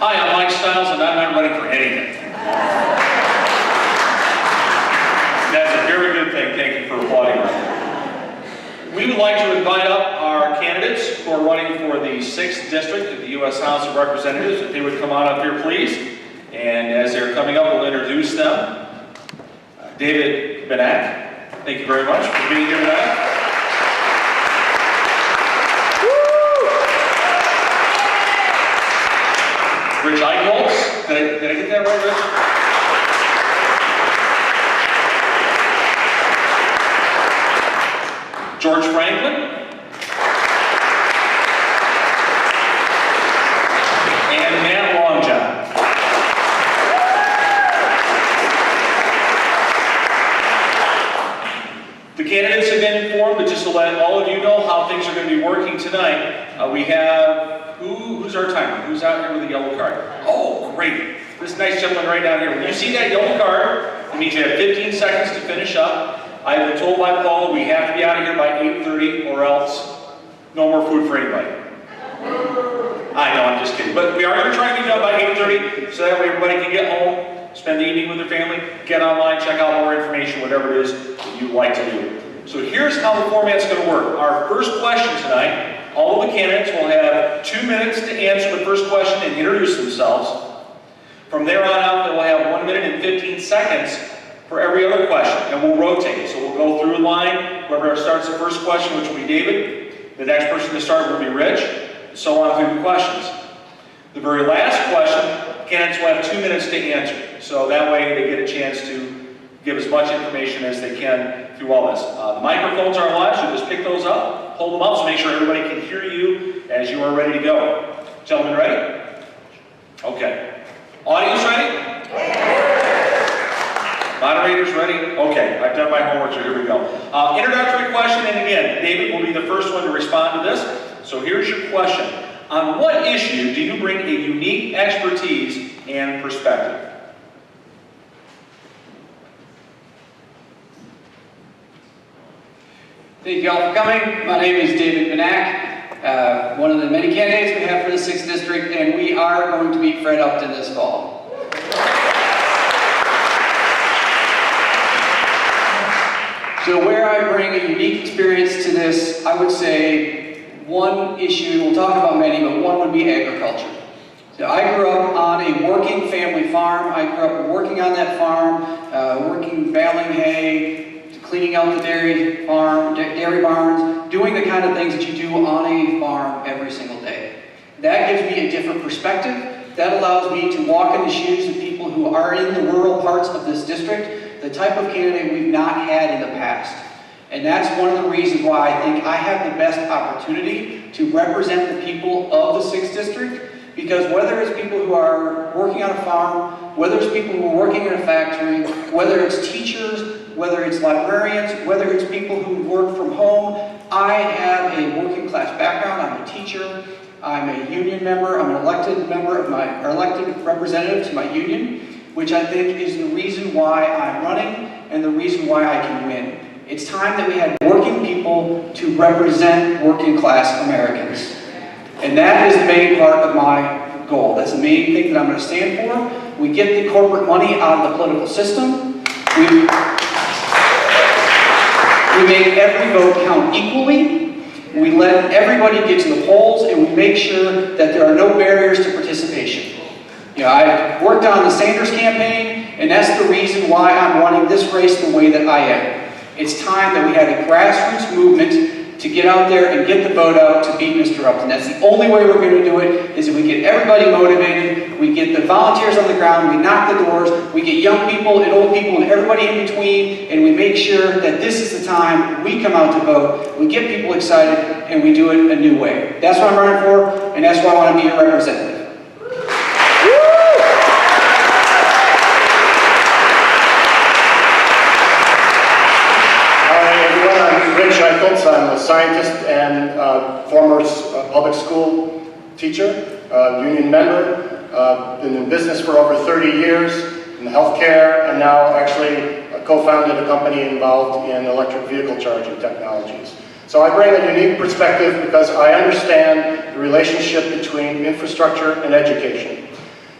Hi, I'm Mike Stiles, and I'm not running for anything. That's a very good thing. Thank you for applauding that. We would like to invite up our candidates who are running for the 6th District of the U.S. House of Representatives. If they would come on up here, please. And as they're coming up, we'll introduce them. David Benak, thank you very much for being here tonight. Rich Eichholz, did I get that right, Rich? George Franklin. And Matt Longjohn. The candidates have been informed, but just to let all of you know how things are going to be working tonight, we have, who's our timer? Who's out here with the yellow card? Oh, great. This nice gentleman right down here. When you see that yellow card, it means you have 15 seconds to finish up. I've been told by Paul we have to be out of here by 8:30 or else no more food for anybody. I know, I'm just kidding. But we are going to try to be done by 8:30 so that way everybody can get home, spend the evening with their family, get online, check out more information, whatever it is that you'd like to do. So here's how the format's going to work. Our first question tonight, all of the candidates will have 2 minutes to answer the first question and introduce themselves. From there on out, they will have 1 minute and 15 seconds for every other question, and we'll rotate. So we'll go through a line. Whoever starts the first question, which will be David, the next person to start will be Rich, and so on through the questions. The very last question, candidates will have 2 minutes to answer. So that way they get a chance to give as much information as they can through all this. The microphones are live, so just pick those up, hold them up, so make sure everybody can hear you as you are ready to go. Gentlemen, ready? Okay. Audience ready? Moderators ready? Okay, I've done my homework, so here we go. Introductory question, and again, David will be the first one to respond to this. So here's your question. On what issue do you bring a unique expertise and perspective? Thank you all for coming. My name is David Benak, one of the many candidates we have for the 6th District, and we are going to beat Fred Upton this fall. So where I bring a unique experience to this, I would say one issue, we'll talk about many, but one would be agriculture. So I grew up on a working family farm. I grew up working on that farm, working baling hay, cleaning out the dairy barns, doing the kind of things that you do on a farm every single day. That gives me a different perspective. That allows me to walk in the shoes of people who are in the rural parts of this district, the type of candidate we've not had in the past. And that's one of the reasons why I think I have the best opportunity to represent the people of the 6th District, because whether it's people who are working on a farm, whether it's people who are working in a factory, whether it's teachers, whether it's librarians, whether it's people who work from home, I have a working class background. I'm a teacher, I'm a union member, I'm an elected member of my, or elected representative to my union, which I think is the reason why I'm running and the reason why I can win. It's time that we had working people to represent working class Americans. And that is the main part of my goal. That's the main thing that I'm going to stand for. We get the corporate money out of the political system. We make every vote count equally. We let everybody get to the polls, and we make sure that there are no barriers to participation. You know, I worked on the Sanders campaign, and that's the reason why I'm running this race the way that I am. It's time that we had a grassroots movement to get out there and get the vote out to beat Mr. Upton. That's the only way we're going to do it, is if we get everybody motivated, we get the volunteers on the ground, we knock the doors, we get young people and old people and everybody in between, and we make sure that this is the time we come out to vote, we get people excited, and we do it a new way. That's what I'm running for, and that's why I want to be your representative. I'm a scientist and former public school teacher, union member, been in business for over 30 years in healthcare, and now actually co-founded a company involved in electric vehicle charging technologies. So I bring a unique perspective because I understand the relationship between infrastructure and education.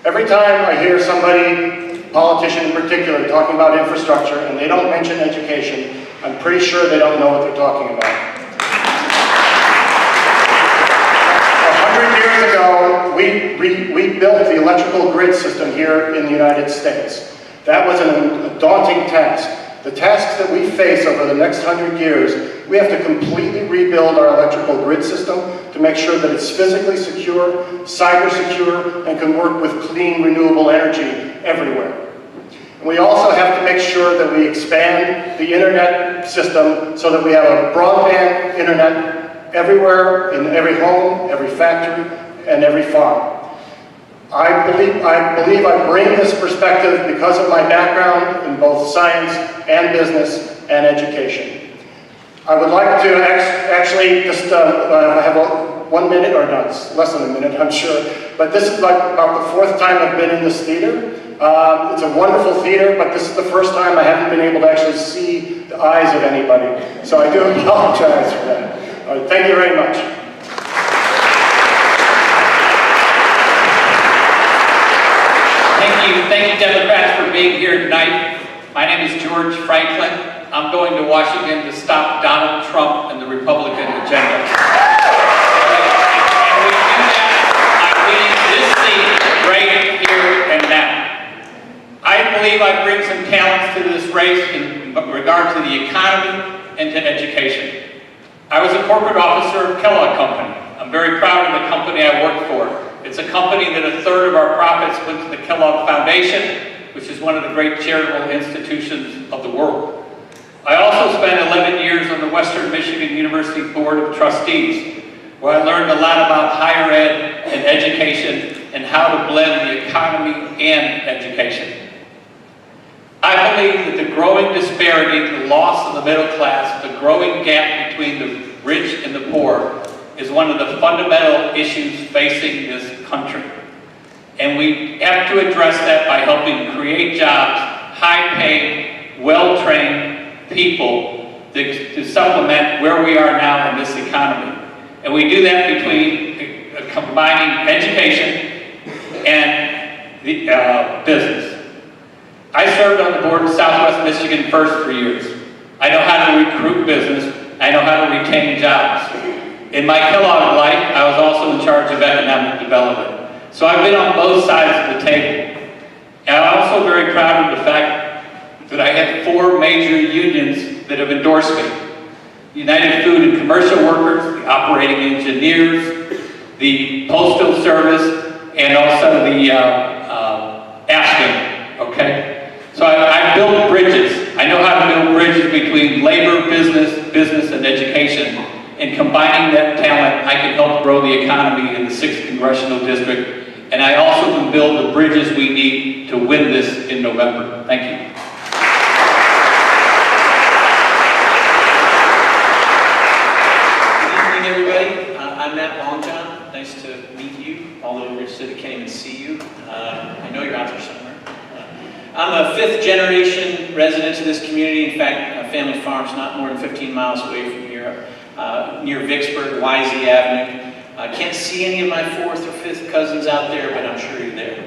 Every time I hear somebody, politician in particular, talking about infrastructure and they don't mention education, I'm pretty sure they don't know what they're talking about. 100 years ago, we built the electrical grid system here in the United States. That was a daunting task. The tasks that we face over the next 100 years, we have to completely rebuild our electrical grid system to make sure that it's physically secure, cyber secure, and can work with clean, renewable energy everywhere. And we also have to make sure that we expand the internet system so that we have a broadband internet everywhere, in every home, every factory, and every farm. I believe I bring this perspective because of my background in both science and business and education. I would like to actually just have 1 minute, or not, less than a minute, I'm sure, but this is like about the 4th time I've been in this theater. It's a wonderful theater, but this is the first time I haven't been able to actually see the eyes of anybody. So I do apologize for that. All right, thank you very much. Thank you, Democrats, for being here tonight. My name is George Franklin. I'm going to Washington to stop Donald Trump and the Republican agenda. And we do that by winning this seat right here and now. I believe I bring some talents to this race in regard to the economy and to education. I was a corporate officer of Kellogg Company. I'm very proud of the company I worked for. It's a company that 1/3 of our profits went to the Kellogg Foundation, which is one of the great charitable institutions of the world. I also spent 11 years on the Western Michigan University Board of Trustees, where I learned a lot about higher ed and education and how to blend the economy and education. I believe that the growing disparity, the loss of the middle class, the growing gap between the rich and the poor is one of the fundamental issues facing this country. And we have to address that by helping create jobs, high-paid, well-trained people to supplement where we are now in this economy. And we do that between combining education and the business. I served on the board of Southwest Michigan First for years. I know how to recruit business. I know how to retain jobs. In my Kellogg life, I was also in charge of economic development. So I've been on both sides of the table. And I'm also very proud of the fact that I had 4 major unions that have endorsed me. United Food and Commercial Workers, the operating engineers, the Postal Service, and also the AFSCME, okay? So I built bridges. I know how to build bridges between labor, business, and education. And combining that talent, I can help grow the economy in the 6th Congressional District. And I also can build the bridges we need to win this in November. Thank you. Good evening, everybody. I'm Matt Longjohn. Nice to meet you, although Rich said I can't even see you. I know you're out there somewhere. I'm a 5th generation resident of this community. In fact, family farm's not more than 15 miles away from here, near Vicksburg, Wisey Avenue. I can't see any of my 4th or 5th cousins out there, but I'm sure you're there.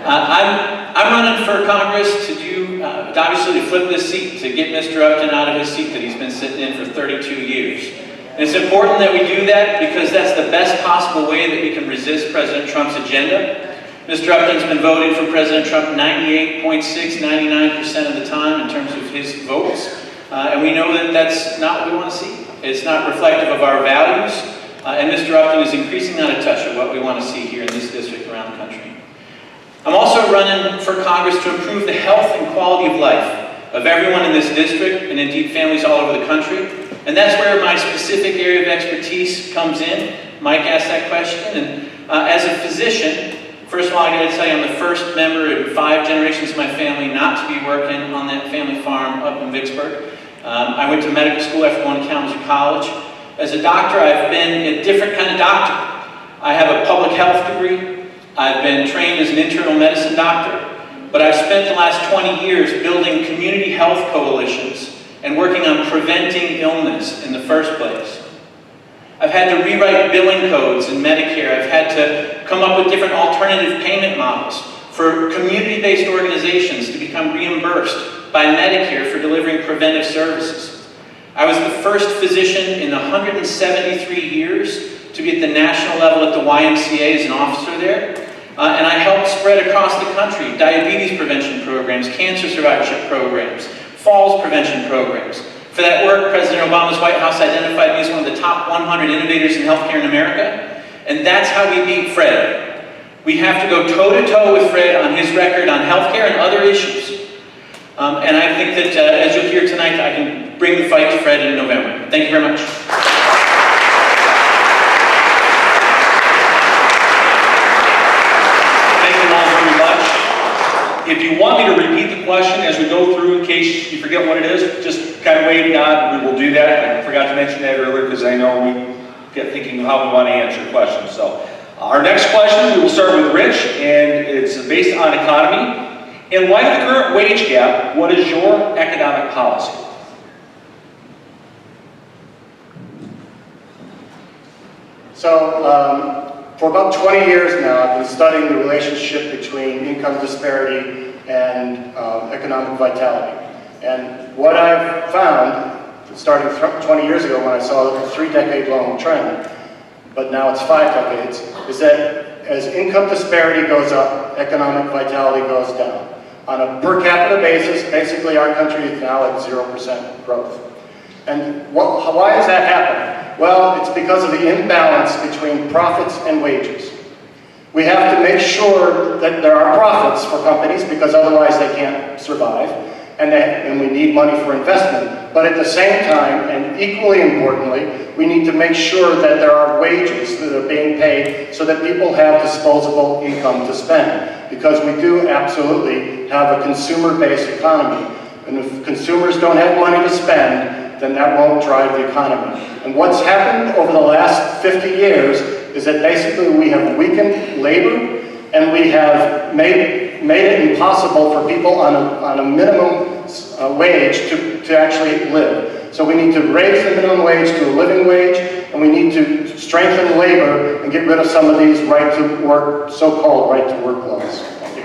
I'm running for Congress to obviously to flip this seat, to get Mr. Upton out of his seat that he's been sitting in for 32 years. And it's important that we do that because that's the best possible way that we can resist President Trump's agenda. Mr. Upton's been voting for President Trump 98.6, 99% of the time in terms of his votes. And we know that that's not what we want to see. It's not reflective of our values. And Mr. Upton is increasingly out of touch with what we want to see here in this district around the country. I'm also running for Congress to improve the health and quality of life of everyone in this district, and indeed families all over the country. And that's where my specific area of expertise comes in. Mike asked that question. And as a physician, first of all, I got to tell you, I'm the first member in 5 generations of my family not to be working on that family farm up in Vicksburg. I went to medical school after going to Kalamazoo College. As a doctor, I've been a different kind of doctor. I have a public health degree. I've been trained as an internal medicine doctor. But I've spent the last 20 years building community health coalitions and working on preventing illness in the first place. I've had to rewrite billing codes in Medicare. I've had to come up with different alternative payment models for community-based organizations to become reimbursed by Medicare for delivering preventive services. I was the first physician in 173 years to be at the national level at the YMCA as an officer there. And I helped spread across the country diabetes prevention programs, cancer survivorship programs, falls prevention programs. For that work, President Obama's White House identified me as one of the top 100 innovators in healthcare in America. And that's how we beat Fred. We have to go toe-to-toe with Fred on his record on healthcare and other issues. And I think that, as you'll hear tonight, I can bring the fight to Fred in November. Thank you very much. If you want me to repeat the question as we go through, in case you forget what it is, just kind of wave, nod, we will do that. I forgot to mention that earlier because I know we get thinking of how we want to answer questions. So our next question, we will start with Rich, and it's based on economy. In light of the current wage gap, what is your economic policy? So, for about 20 years now, I've been studying the relationship between income disparity and economic vitality. And what I've found, starting 20 years ago when I saw a 3-decade-long trend, but now it's 5 decades, is that as income disparity goes up, economic vitality goes down. On a per capita basis, basically our country is now at 0% growth. And why has that happened? Well, it's because of the imbalance between profits and wages. We have to make sure that there are profits for companies because otherwise they can't survive, and we need money for investment. But at the same time, and equally importantly, we need to make sure that there are wages that are being paid so that people have disposable income to spend. Because we do absolutely have a consumer-based economy. And if consumers don't have money to spend, then that won't drive the economy. And what's happened over the last 50 years is that basically we have weakened labor and we have made it impossible for people on a minimum wage to actually live. So we need to raise the minimum wage to a living wage, and we need to strengthen labor and get rid of some of these right-to-work, so-called right-to-work laws. Thank you.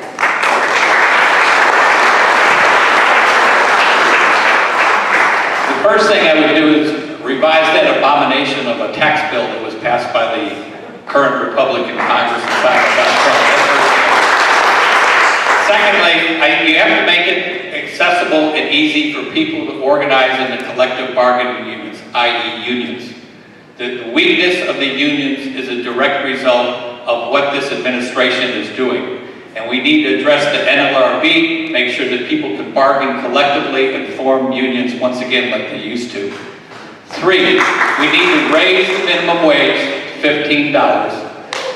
The first thing I would do is revise that abomination of a tax bill that was passed by the current Republican Congress and signed by Trump. Secondly, you have to make it accessible and easy for people to organize in the collective bargaining units, i.e. unions. The weakness of the unions is a direct result of what this administration is doing. And we need to address the NLRB, make sure that people can bargain collectively and form unions once again like they used to. 3, we need to raise the minimum wage to $15.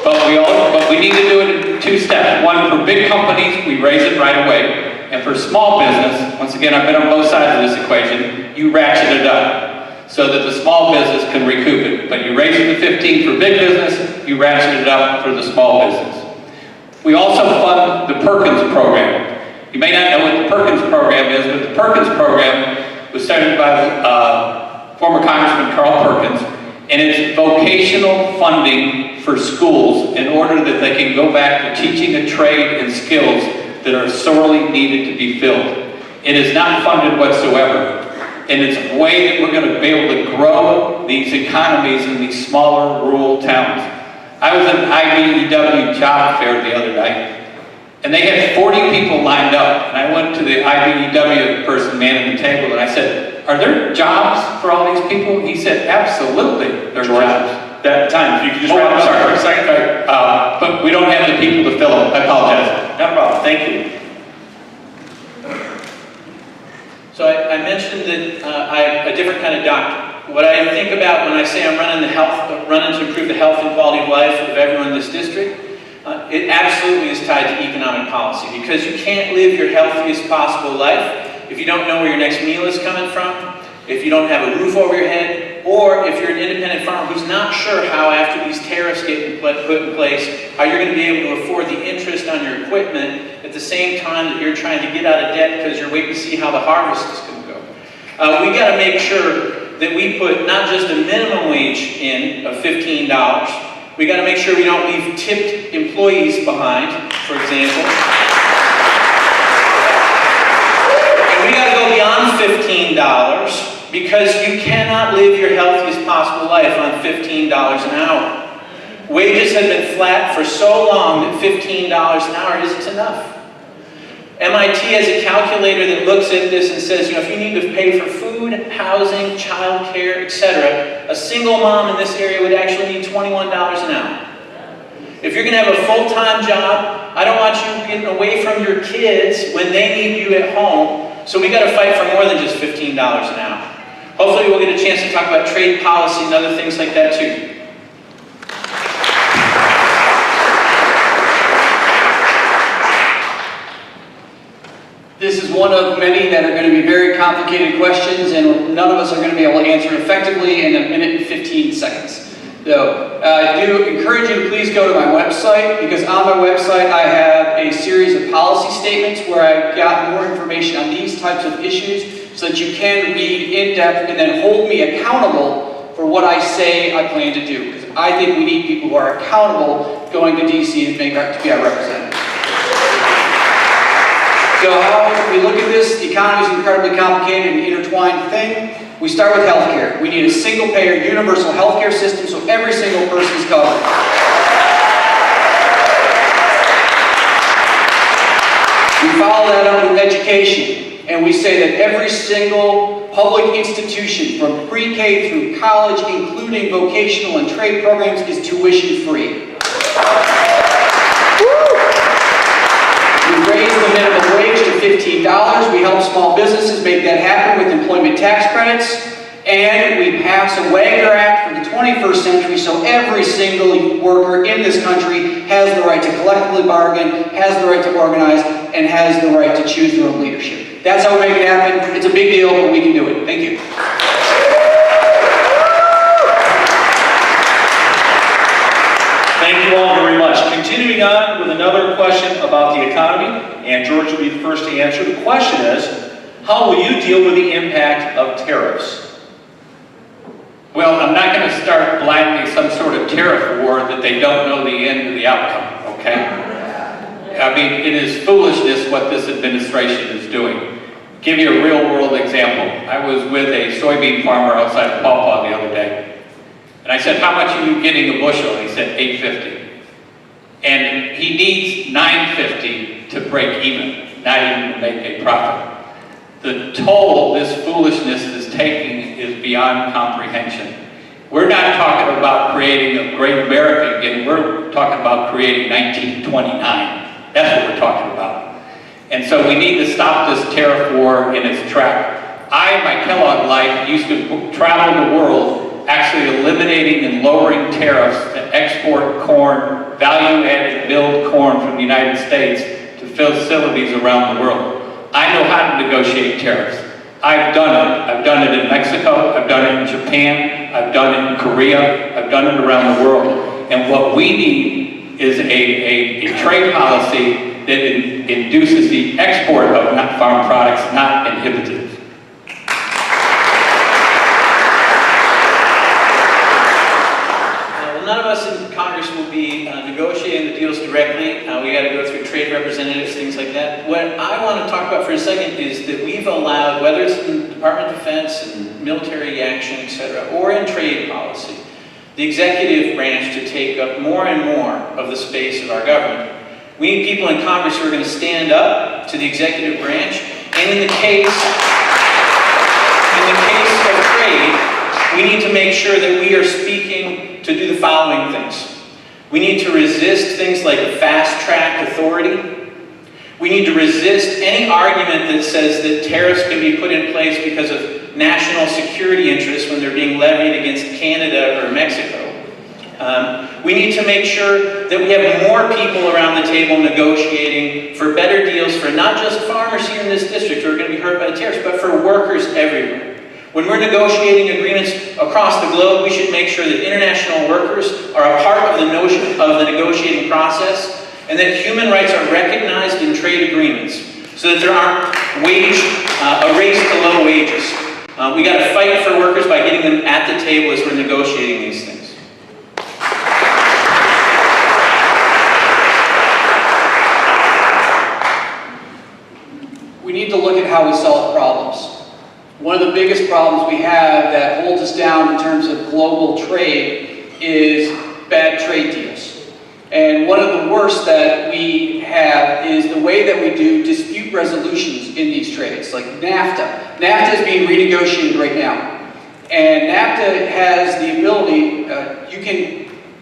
But we need to do it in 2 steps. 1, for big companies, we raise it right away. And for small business, once again, I've been on both sides of this equation, you ratchet it up so that the small business can recoup it. But you raise it to 15 for big business, you ratchet it up for the small business. We also fund the Perkins program. You may not know what the Perkins program is, but the Perkins program was started by former Congressman Carl Perkins, and it's vocational funding for schools in order that they can go back to teaching a trade and skills that are sorely needed to be filled. It is not funded whatsoever, and it's a way that we're going to be able to grow these economies in these smaller rural towns. I was at an IBEW job fair the other night, and they had 40 people lined up, and I went to the IBEW person manning the table, and I said, "Are there jobs for all these people?" He said, "Absolutely, there are jobs." That time, if you could just wrap I'm up sorry. for a second. But we don't have the people to fill them. I apologize. Not a problem, thank you. So I mentioned that I'm a different kind of doctor. What I think about when I say I'm running to improve the health and quality of life of everyone in this district, it absolutely is tied to economic policy, because you can't live your healthiest possible life if you don't know where your next meal is coming from, if you don't have a roof over your head, or if you're an independent farmer who's not sure how, after these tariffs get put in place, how you're going to be able to afford the interest on your equipment at the same time that you're trying to get out of debt because you're waiting to see how the harvest is going to go. We got to make sure that we put not just a minimum wage in of $15. We got to make sure we don't leave tipped employees behind, for example. And we got to go beyond $15 because you cannot live your healthiest possible life on $15 an hour. Wages have been flat for so long that $15 an hour isn't enough. MIT has a calculator that looks at this and says, if you need to pay for food, housing, childcare, etc., a single mom in this area would actually need $21 an hour. If you're going to have a full-time job, I don't want you getting away from your kids when they need you at home, so we got to fight for more than just $15 an hour. Hopefully we'll get a chance to talk about trade policy and other things like that too. This is one of many that are going to be very complicated questions, and none of us are going to be able to answer effectively in a minute and 15 seconds. So, I do encourage you to please go to my website, because on my website I have a series of policy statements where I've got more information on these types of issues so that you can read in depth and then hold me accountable for what I say I plan to do. Because I think we need people who are accountable going to DC to be our representatives. So how we look at this, the economy is an incredibly complicated and intertwined thing. We start with healthcare. We need a single-payer, universal healthcare system so every single person is covered. We follow that up with education, and we say that every single public institution, from pre-K through college, including vocational and trade programs, is tuition-free. We raise the minimum wage to $15. We help small businesses make that happen with employment tax credits. And we pass a Wagner Act for the 21st century so every single worker in this country has the right to collectively bargain, has the right to organize, and has the right to choose their own leadership. That's how we make it happen. It's a big deal, but we can do it. Thank you. Thank you all very much. Continuing on with another question about the economy, and George will be the first to answer. The question is, how will you deal with the impact of tariffs? Well, I'm not going to start blindly some sort of tariff war that they don't know the end of the outcome, okay? I mean, it is foolishness what this administration is doing. Give you a real-world example. I was with a soybean farmer outside of Paw Paw the other day. And I said, how much are you getting a bushel? And he said, $8.50. And he needs $9.50 to break even, not even to make a profit. The toll this foolishness is taking is beyond comprehension. We're not talking about creating a great America again. We're talking about creating 1929. That's what we're talking about. And so we need to stop this tariff war in its track. I, my Kellogg life, used to travel the world actually eliminating and lowering tariffs to export corn, value-added milled corn from the United States to facilities around the world. I know how to negotiate tariffs. I've done it. I've done it in Mexico, I've done it in Japan, I've done it in Korea, I've done it around the world. And what we need is a trade policy that induces the export of farm products, not inhibits it. None of us in Congress will be negotiating the deals directly. We got to go through trade representatives, things like that. What I want to talk about for a second is that we've allowed, whether it's in the Department of Defense and military action, etc., or in trade policy, the executive branch to take up more and more of the space of our government. We need people in Congress who are going to stand up to the executive branch, and in the case of trade, we need to make sure that we are speaking to do the following things. We need to resist things like fast-track authority. We need to resist any argument that says that tariffs can be put in place because of national security interests when they're being levied against Canada or Mexico. We need to make sure that we have more people around the table negotiating for better deals for not just farmers here in this district who are going to be hurt by the tariffs, but for workers everywhere. When we're negotiating agreements across the globe, we should make sure that international workers are a part of the negotiating process, and that human rights are recognized in trade agreements, so that there aren't a race to low wages. We got to fight for workers by getting them at the table as we're negotiating these things. We need to look at how we solve problems. One of the biggest problems we have that holds us down in terms of global trade is bad trade deals. And one of the worst that we have is the way that we do dispute resolutions in these trades, like NAFTA. NAFTA is being renegotiated right now. And NAFTA has the ability,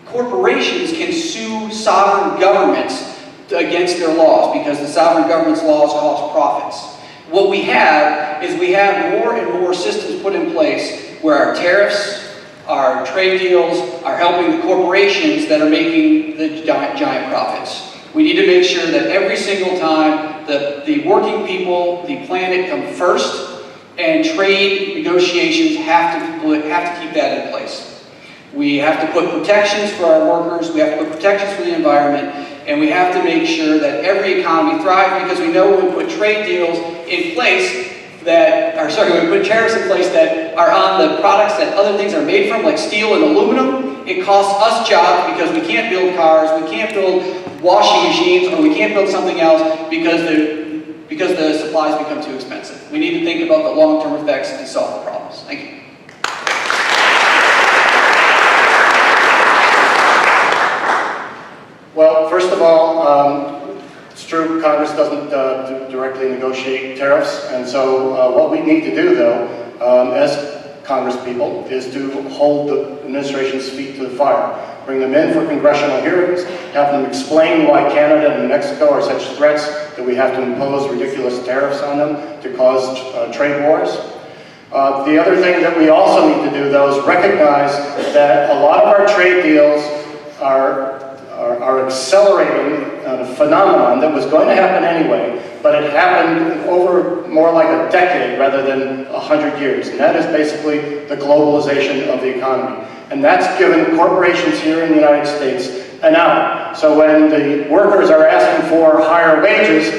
corporations can sue sovereign governments against their laws because the sovereign government's laws cause profits. What we have is we have more and more systems put in place where our tariffs, our trade deals are helping the corporations that are making the giant profits. We need to make sure that every single time the working people, the planet come first, and trade negotiations have to keep that in place. We have to put protections for our workers, we have to put protections for the environment, and we have to make sure that every economy thrives, because we know when we put trade deals in place when we put tariffs in place that are on the products that other things are made from, like steel and aluminum, it costs us jobs because we can't build cars, we can't build washing machines, or we can't build something else because the supplies become too expensive. We need to think about the long-term effects and solve the problems. Thank you. Well, first of all, it's true Congress doesn't directly negotiate tariffs, and so what we need to do, though, as Congress people, is to hold the administration's feet to the fire. Bring them in for congressional hearings, have them explain why Canada and Mexico are such threats that we have to impose ridiculous tariffs on them to cause trade wars. The other thing that we also need to do, though, is recognize that a lot of our trade deals are accelerating a phenomenon that was going to happen anyway, but it happened over more like a decade rather than 100 years, and that is basically the globalization of the economy. And that's given corporations here in the United States an out. So when the workers are asking for higher wages,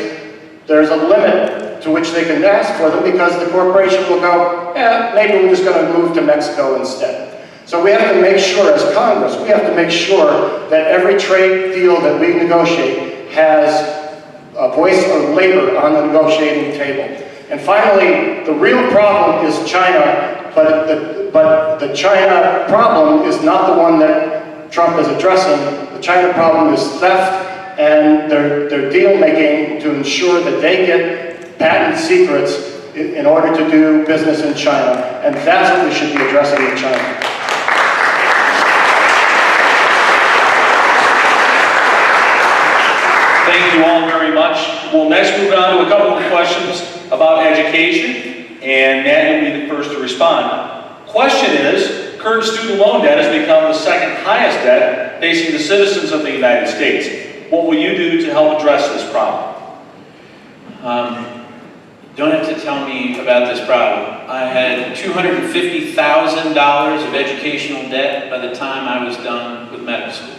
there's a limit to which they can ask for them, because the corporation will go, maybe we're just going to move to Mexico instead. So we have to make sure, as Congress, we have to make sure that every trade deal that we negotiate has a voice of labor on the negotiating table. And finally, the real problem is China, but the China problem is not the one that Trump is addressing. The China problem is theft and their deal making to ensure that they get patent secrets in order to do business in China. And that's what we should be addressing in China. Thank you all very much. We'll next move on to a couple of questions about education, and Matt, you'll be the first to respond. Question is, current student loan debt has become the second highest debt facing the citizens of the United States. What will you do to help address this problem? Don't have to tell me about this problem. I had $250,000 of educational debt by the time I was done with medical school.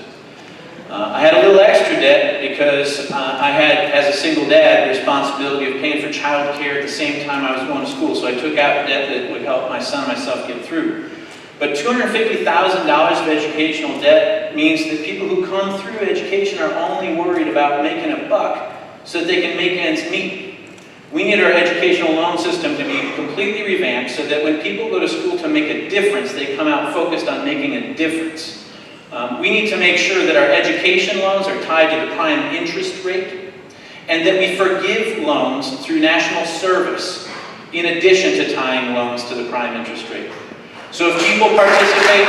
I had a little extra debt because I had, as a single dad, the responsibility of paying for child care at the same time I was going to school, so I took out debt that would help my son and myself get through. But $250,000 of educational debt means that people who come through education are only worried about making a buck so that they can make ends meet. We need our educational loan system to be completely revamped so that when people go to school to make a difference, they come out focused on making a difference. We need to make sure that our education loans are tied to the prime interest rate, and that we forgive loans through national service in addition to tying loans to the prime interest rate. So if people participate,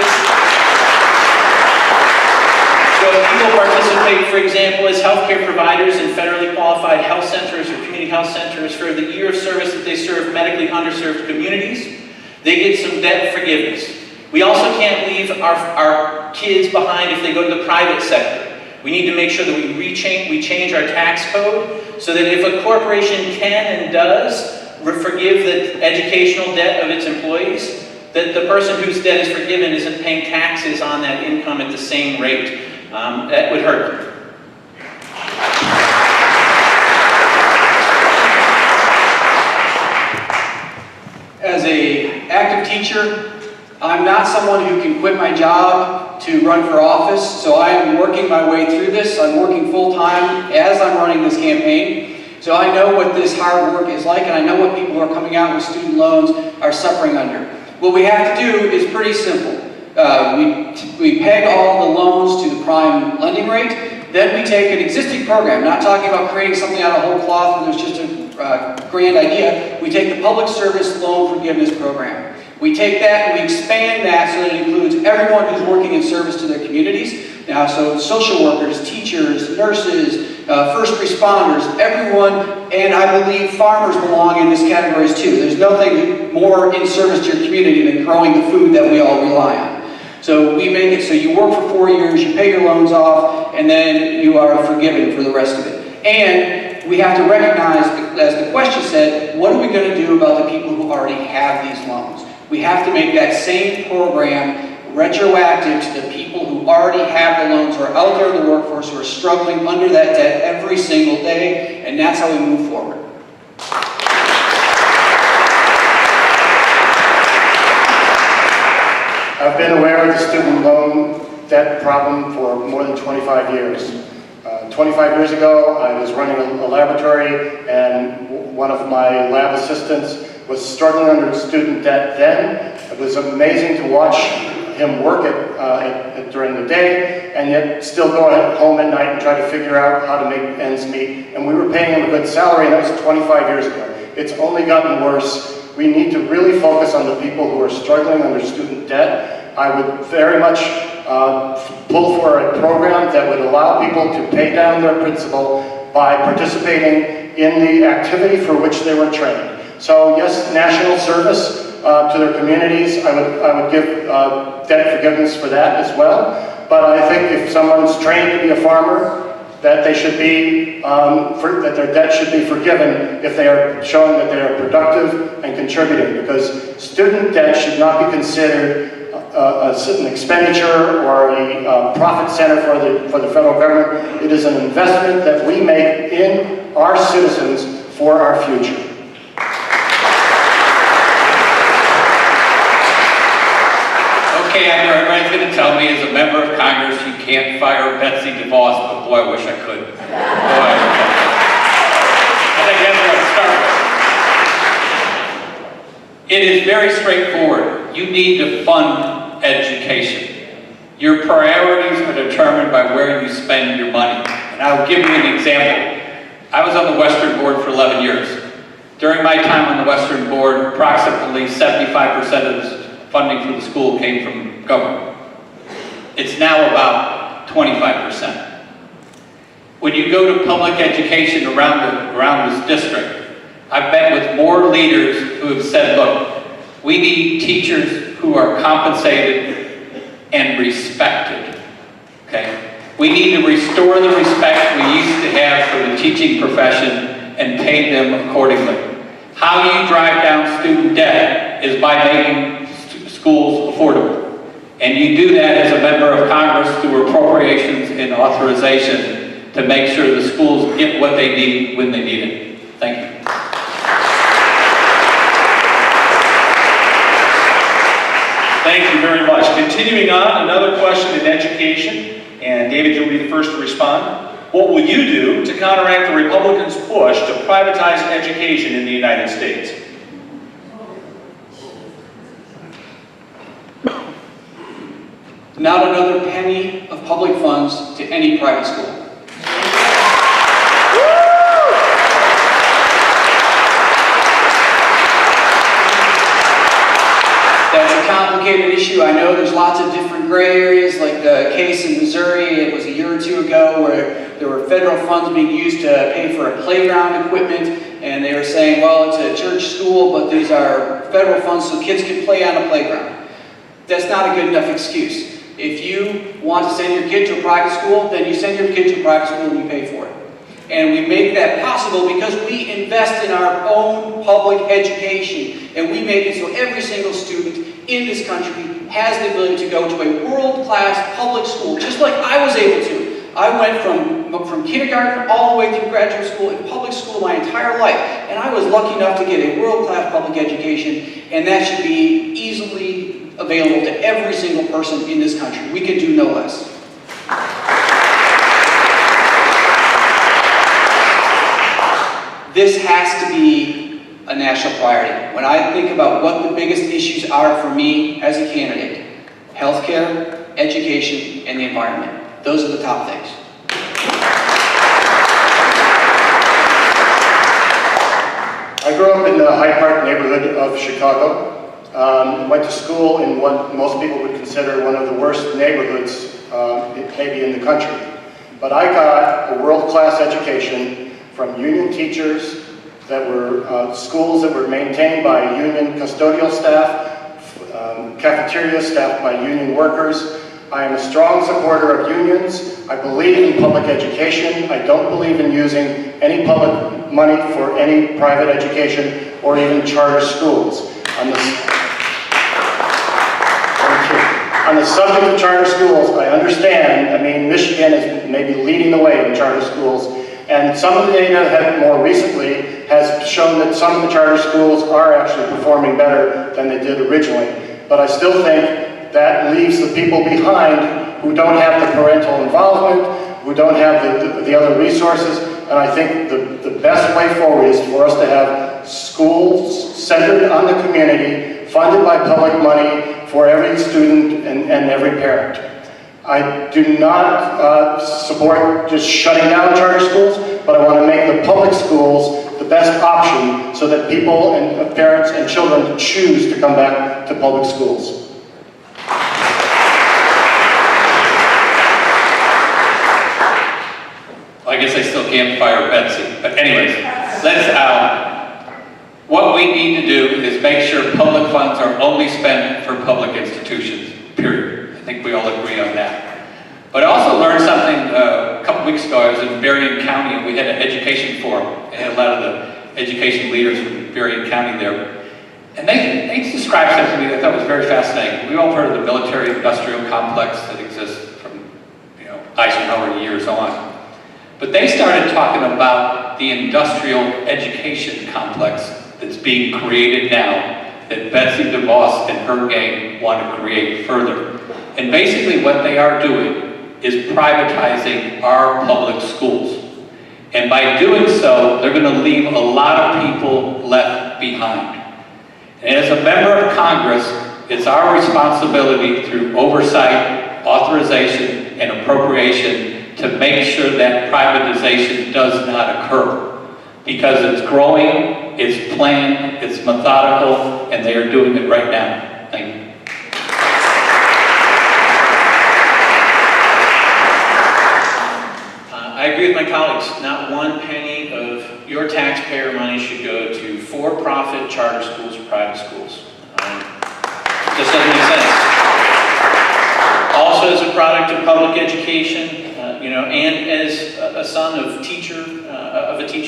for example, as healthcare providers in federally qualified health centers or community health centers for the year of service that they serve medically underserved communities, they get some debt forgiveness. We also can't leave our kids behind if they go to the private sector. We need to make sure that we change our tax code so that if a corporation can and does forgive the educational debt of its employees, that the person whose debt is forgiven isn't paying taxes on that income at the same rate. That would hurt. As a teacher. I'm not someone who can quit my job to run for office, so I am working my way through this. I'm working full-time as I'm running this campaign. So I know what this hard work is like, and I know what people who are coming out with student loans are suffering under. What we have to do is pretty simple. We peg all the loans to the prime lending rate. Then we take an existing program, not talking about creating something out of whole cloth where there's just a grand idea. We take the public service loan forgiveness program. We take that and we expand that so that it includes everyone who's working in service to their communities. Now, so social workers, teachers, nurses, first responders, everyone, and I believe farmers belong in these categories too. There's nothing more in service to your community than growing the food that we all rely on. So we make it so you work for 4 years, you pay your loans off, and then you are forgiven for the rest of it. And we have to recognize, as the question said, what are we going to do about the people who already have these loans? We have to make that same program retroactive to the people who already have the loans, who are out there in the workforce, who are struggling under that debt every single day, and that's how we move forward. I've been aware of the student loan debt problem for more than 25 years. 25 years ago, I was running a laboratory, and one of my lab assistants was struggling under student debt then. It was amazing to watch him work during the day, and yet still go home at night and try to figure out how to make ends meet. And we were paying him a good salary, and that was 25 years ago. It's only gotten worse. We need to really focus on the people who are struggling under student debt. I would very much pull for a program that would allow people to pay down their principal by participating in the activity for which they were trained. So yes, national service to their communities. I would give debt forgiveness for that as well. But I think if someone's trained to be a farmer, that they should be, that their debt should be forgiven if they are showing that they are productive and contributing, because student debt should not be considered an expenditure or a profit center for the federal government. It is an investment that we make in our citizens for our future. Okay, I know everybody's going to tell me as a member of Congress you can't fire Betsy DeVos, but boy, I wish I could. Boy, I think that's where I'd start with. It is very straightforward. You need to fund education. Your priorities are determined by where you spend your money. And I'll give you an example. I was on the Western Board for 11 years. During my time on the Western Board, approximately 75% of the funding for the school came from government. It's now about 25%. When you go to public education around this district, I've met with more leaders who have said, look, we need teachers who are compensated and respected, okay? We need to restore the respect we used to have for the teaching profession and pay them accordingly. How you drive down student debt is by making schools affordable. And you do that as a member of Congress through appropriations and authorization to make sure the schools get what they need when they need it. Thank you. Thank you very much. Continuing on, another question in education, and David, you'll be the first to respond. What will you do to counteract the Republicans' push to privatize education in the United States? Not another penny of public funds to any private school. That's a complicated issue. I know there's lots of different gray areas, like the case in Missouri. It was a year or two ago where there were federal funds being used to pay for a playground equipment, and they were saying, well, it's a church school, but these are federal funds so kids can play on a playground. That's not a good enough excuse. If you want to send your kid to a private school, then you send your kid to a private school and you pay for it. And we make that possible because we invest in our own public education, and we make it so every single student in this country has the ability to go to a world-class public school, just like I was able to. I went from kindergarten all the way through graduate school in public school my entire life, and I was lucky enough to get a world-class public education, and that should be easily available to every single person in this country. We could do no less. This has to be a national priority. When I think about what the biggest issues are for me as a candidate, healthcare, education, and the environment. Those are the top things. I grew up in the Hyde Park neighborhood of Chicago. Went to school in what most people would consider one of the worst neighborhoods maybe in the country. But I got a world-class education from union teachers that were schools that were maintained by union custodial staff, cafeteria staffed by union workers. I am a strong supporter of unions. I believe in public education. I don't believe in using any public money for any private education or even charter schools. On the subject of charter schools, I understand, I mean, Michigan is maybe leading the way in charter schools, and some of the data that more recently has shown that some of the charter schools are actually performing better than they did originally. But I still think that leaves the people behind who don't have the parental involvement, who don't have the other resources, and I think the best way forward is for us to have schools centered on the community, funded by public money for every student and every parent. I do not support just shutting down charter schools, but I want to make the public schools the best option so that people and parents and children choose to come back to public schools. I guess I still can't fire Betsy, but anyways, what we need to do is make sure public funds are only spent for public institutions, period. I think we all agree on that. But I also learned something a couple weeks ago. I was in Berrien County and we had an education forum. I had a lot of the education leaders from Berrien County there. And they described something to me that I thought was very fascinating. We've all heard of the military-industrial complex that exists from, Eisenhower years on. But they started talking about the industrial education complex that's being created now that Betsy DeVos and her gang want to create further. And basically what they are doing is privatizing our public schools. And by doing so, they're going to leave a lot of people left behind. And as a member of Congress, it's our responsibility through oversight, authorization, and appropriation to make sure that privatization does not occur. Because it's growing, it's planned, it's methodical, and they are doing it right now. Thank you. I agree with my colleagues. Not one penny of your taxpayer money should go to for-profit charter schools or private schools. It just doesn't make sense. Also, as a product of public education, and as a son of a teacher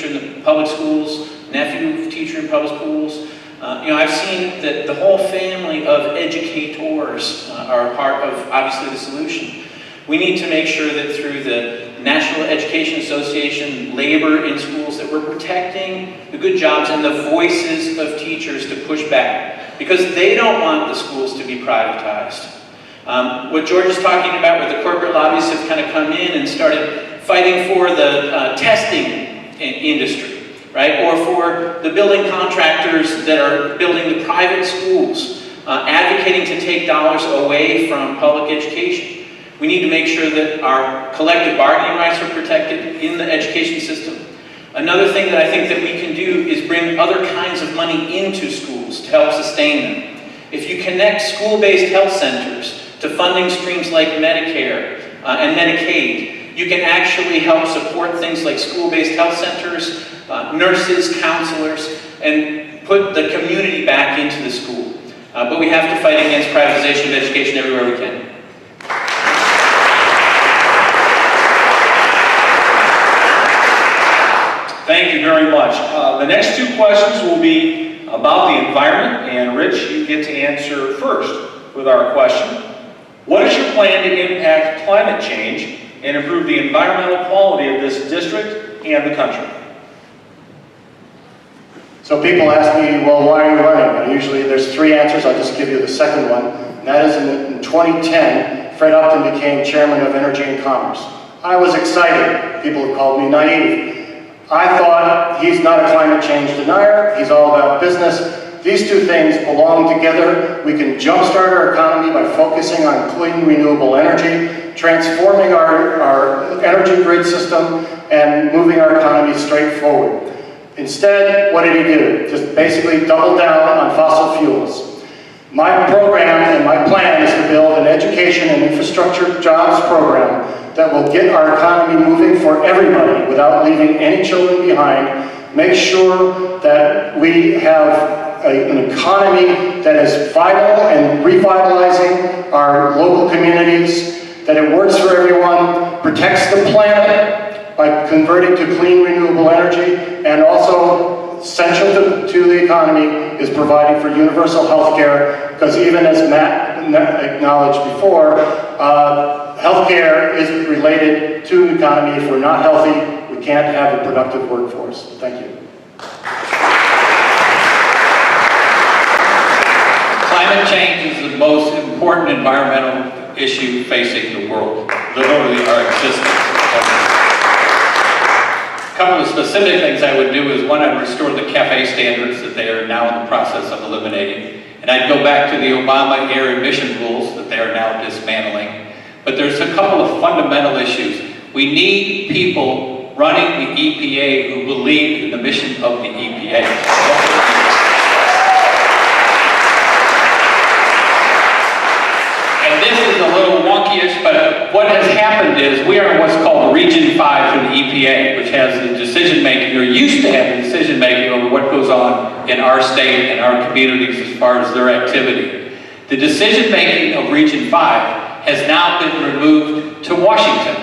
in the public schools, nephew of a teacher in public schools, I've seen that the whole family of educators are a part of, obviously, the solution. We need to make sure that through the National Education Association, labor in schools, that we're protecting the good jobs and the voices of teachers to push back, because they don't want the schools to be privatized. What George is talking about, where the corporate lobbyists have kind of come in and started fighting for the testing industry, right? Or for the building contractors that are building the private schools, advocating to take dollars away from public education. We need to make sure that our collective bargaining rights are protected in the education system. Another thing that I think that we can do is bring other kinds of money into schools to help sustain them. If you connect school-based health centers to funding streams like Medicare and Medicaid, you can actually help support things like school-based health centers, nurses, counselors, and put the community back into the school. But we have to fight against privatization of education everywhere we can. Thank you very much. The next two questions will be about the environment, and Rich, you get to answer first with our question. What is your plan to impact climate change, and improve the environmental quality of this district and the country? So people ask me, well, why are you running? And usually there's three answers. I'll just give you the second one. And that is in 2010, Fred Upton became chairman of Energy and Commerce. I was excited. People have called me naive. I thought he's not a climate change denier. He's all about business. These two things belong together. We can jumpstart our economy by focusing on clean, renewable energy, transforming our energy grid system, and moving our economy straight forward. Instead, what did he do? Just basically double down on fossil fuels. My program and my plan is to build an education and infrastructure jobs program that will get our economy moving for everybody without leaving any children behind. Make sure that we have an economy that is vital and revitalizing our local communities, that it works for everyone, protects the planet by converting to clean renewable energy, and also essential to the economy is providing for universal health care, because even as Matt acknowledged before, health care is related to the economy. If we're not healthy, we can't have a productive workforce. Thank you. Climate change is the most important environmental issue facing the world, literally our existence. A couple of specific things I would do is, one, I'd restore the CAFE standards that they are now in the process of eliminating. And I'd go back to the Obama air emission rules that they are now dismantling. But there's a couple of fundamental issues. We need people running the EPA who believe in the mission of the EPA. And this is a little wonky-ish, but what has happened is we are in what's called Region 5 for the EPA, which has the decision-making, or used to have the decision-making over what goes on in our state and our communities as far as their activity. The decision-making of Region 5 has now been removed to Washington.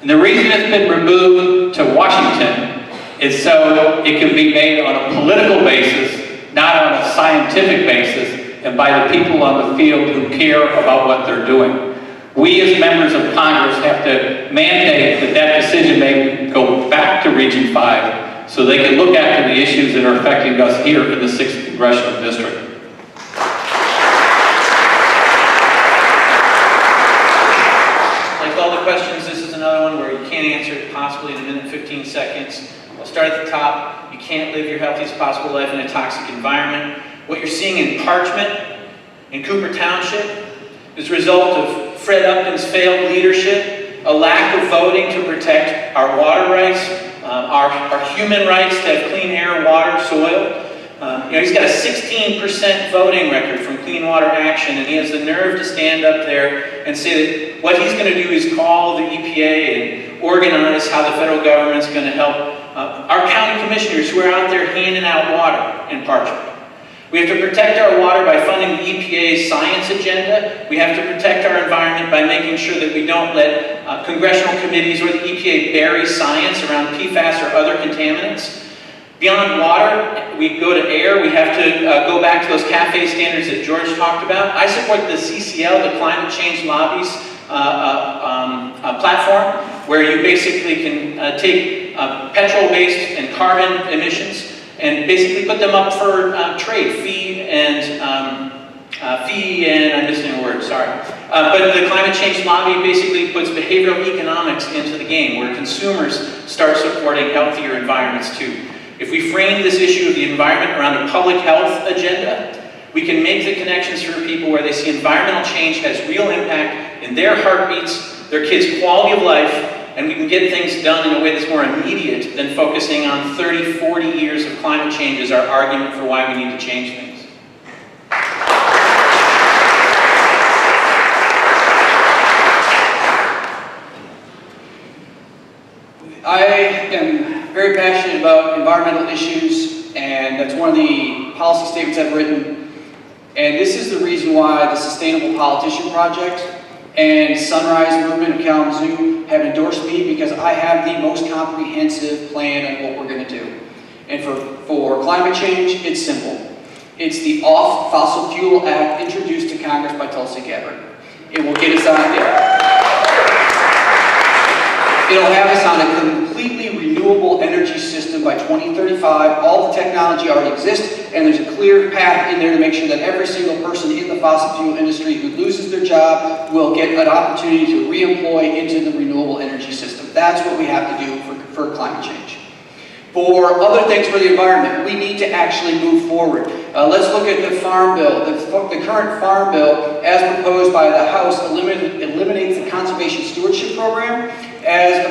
And the reason it's been removed to Washington is so it can be made on a political basis, not on a scientific basis, and by the people on the field who care about what they're doing. We as members of Congress have to mandate that that decision-making go back to Region 5 so they can look after the issues that are affecting us here in the 6th Congressional District. Like all the questions, this is another one where you can't answer it possibly in a minute, 15 seconds. I'll start at the top. You can't live your healthiest possible life in a toxic environment. What you're seeing in Parchment, in Cooper Township, is a result of Fred Upton's failed leadership, a lack of voting to protect our water rights, our human rights to have clean air, water, soil. He's got a 16% voting record from Clean Water Action, and he has the nerve to stand up there and say that what he's going to do is call the EPA and organize how the federal government's going to help our county commissioners who are out there handing out water in Parchment. We have to protect our water by funding the EPA's science agenda. We have to protect our environment by making sure that we don't let congressional committees or the EPA bury science around PFAS or other contaminants. Beyond water, we go to air. We have to go back to those CAFE standards that George talked about. I support the CCL, the Climate Change Lobby's platform, where you basically can take petrol-based and carbon emissions and basically put them up for trade, fee and I'm missing a word, sorry. But the Climate Change Lobby basically puts behavioral economics into the game, where consumers start supporting healthier environments too. If we frame this issue of the environment around a public health agenda, we can make the connections for people where they see environmental change has real impact in their heartbeats, their kids' quality of life, and we can get things done in a way that's more immediate than focusing on 30, 40 years of climate change as our argument for why we need to change things. I am very passionate about environmental issues, and that's one of the policy statements I've written. And this is the reason why the Sustainable Politician Project and Sunrise Movement of Kalamazoo have endorsed me, because I have the most comprehensive plan on what we're going to do. And for climate change, it's simple. It's the Off Fossil Fuel Act introduced to Congress by Tulsi Gabbard. It will get us out of there. It'll have us on a completely renewable energy system by 2035. All the technology already exists, and there's a clear path in there to make sure that every single person in the fossil fuel industry who loses their job will get an opportunity to re-employ into the renewable energy system. That's what we have to do for climate change. For other things for the environment, we need to actually move forward. Let's look at the Farm Bill. The current Farm Bill, as proposed by the House, eliminates the Conservation Stewardship Program. As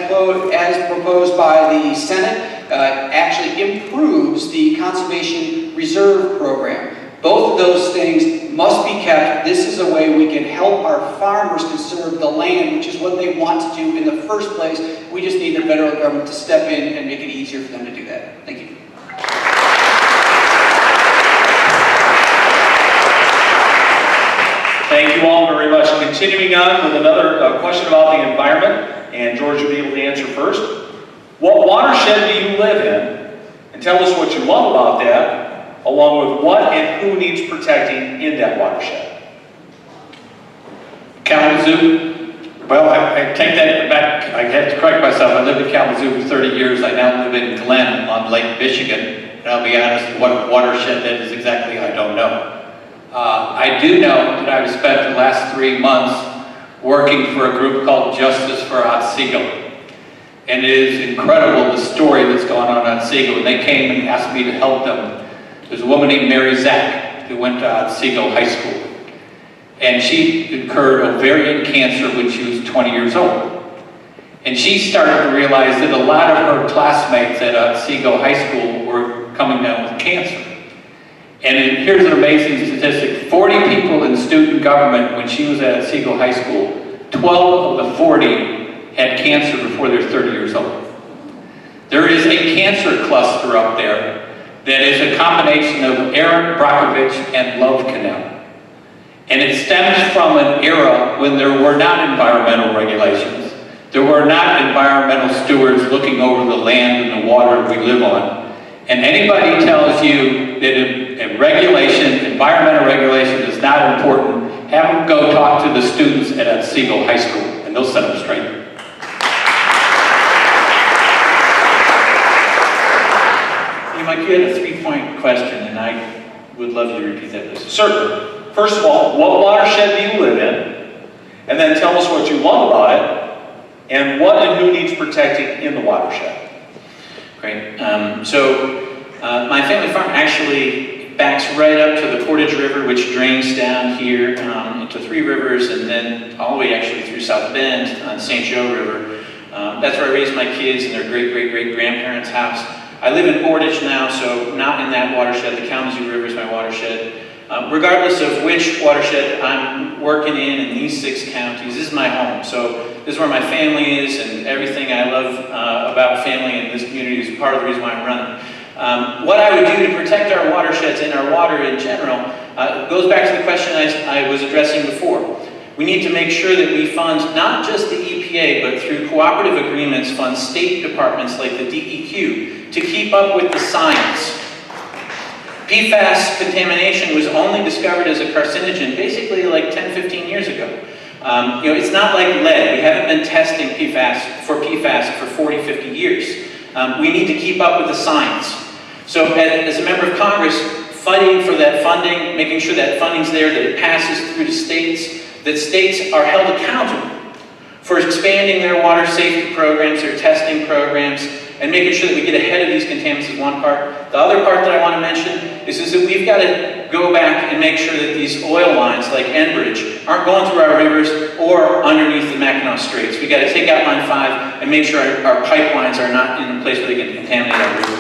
proposed by the Senate, actually improves the Conservation Reserve Program. Both of those things must be kept. This is a way we can help our farmers conserve the land, which is what they want to do in the first place. We just need the federal government to step in and make it easier for them to do that. Thank you. Thank you all very much. Continuing on with another question about the environment, and George will be able to answer first. What watershed do you live in? And tell us what you love about that, along with what and who needs protecting in that watershed. Kalamazoo. Well, I take that back. I have to correct myself. I lived in Kalamazoo for 30 years. I now live in Glen on Lake Michigan. And I'll be honest, what watershed that is exactly, I don't know. I do know that I've spent the last 3 months working for a group called Justice for Otsego. And it is incredible the story that's going on Otsego. And they came and asked me to help them. There's a woman named Mary Zack who went to Otsego High School. And she incurred ovarian cancer when she was 20 years old. And she started to realize that a lot of her classmates at Otsego High School were coming down with cancer. And here's an amazing statistic. 40 people in student government when she was at Otsego High School, 12 of the 40 had cancer before they're 30 years old. There is a cancer cluster up there that is a combination of Erin Brockovich and Love Canal. And it stems from an era when there were not environmental regulations. There were not environmental stewards looking over the land and the water we live on. And anybody tells you that environmental regulation is not important, have them go talk to the students at Otsego High School, and they'll set them straight. Mike, you had a 3-point question, and I would love you to repeat that, please. Certainly. First of all, what watershed do you live in? And then tell us what you love about it, and what and who needs protecting in the watershed. Great. My family farm actually backs right up to the Portage River, which drains down here into 3 rivers, and then all the way actually through South Bend on St. Joe River. That's where I raised my kids in their great-great-great-grandparents' house. I live in Portage now, so not in that watershed. The Kalamazoo River is my watershed. Regardless of which watershed I'm working in these 6 counties, this is my home. So this is where my family is, and everything I love about family in this community is part of the reason why I'm running. What I would do to protect our watersheds and our water in general goes back to the question I was addressing before. We need to make sure that we fund not just the EPA, but through cooperative agreements, fund state departments like the DEQ to keep up with the science. PFAS contamination was only discovered as a carcinogen basically like 10, 15 years ago. It's not like lead. We haven't been testing PFAS for 40, 50 years. We need to keep up with the science. So as a member of Congress, fighting for that funding, making sure that funding's there, that it passes through the states, that states are held accountable for expanding their water safety programs, their testing programs, and making sure that we get ahead of these contaminants is one part. The other part that I want to mention is that we've got to go back and make sure that these oil lines like Enbridge aren't going through our rivers or underneath the Mackinac Straits. We've got to take out Line 5 and make sure our pipelines are not in a place where they can contaminate our rivers.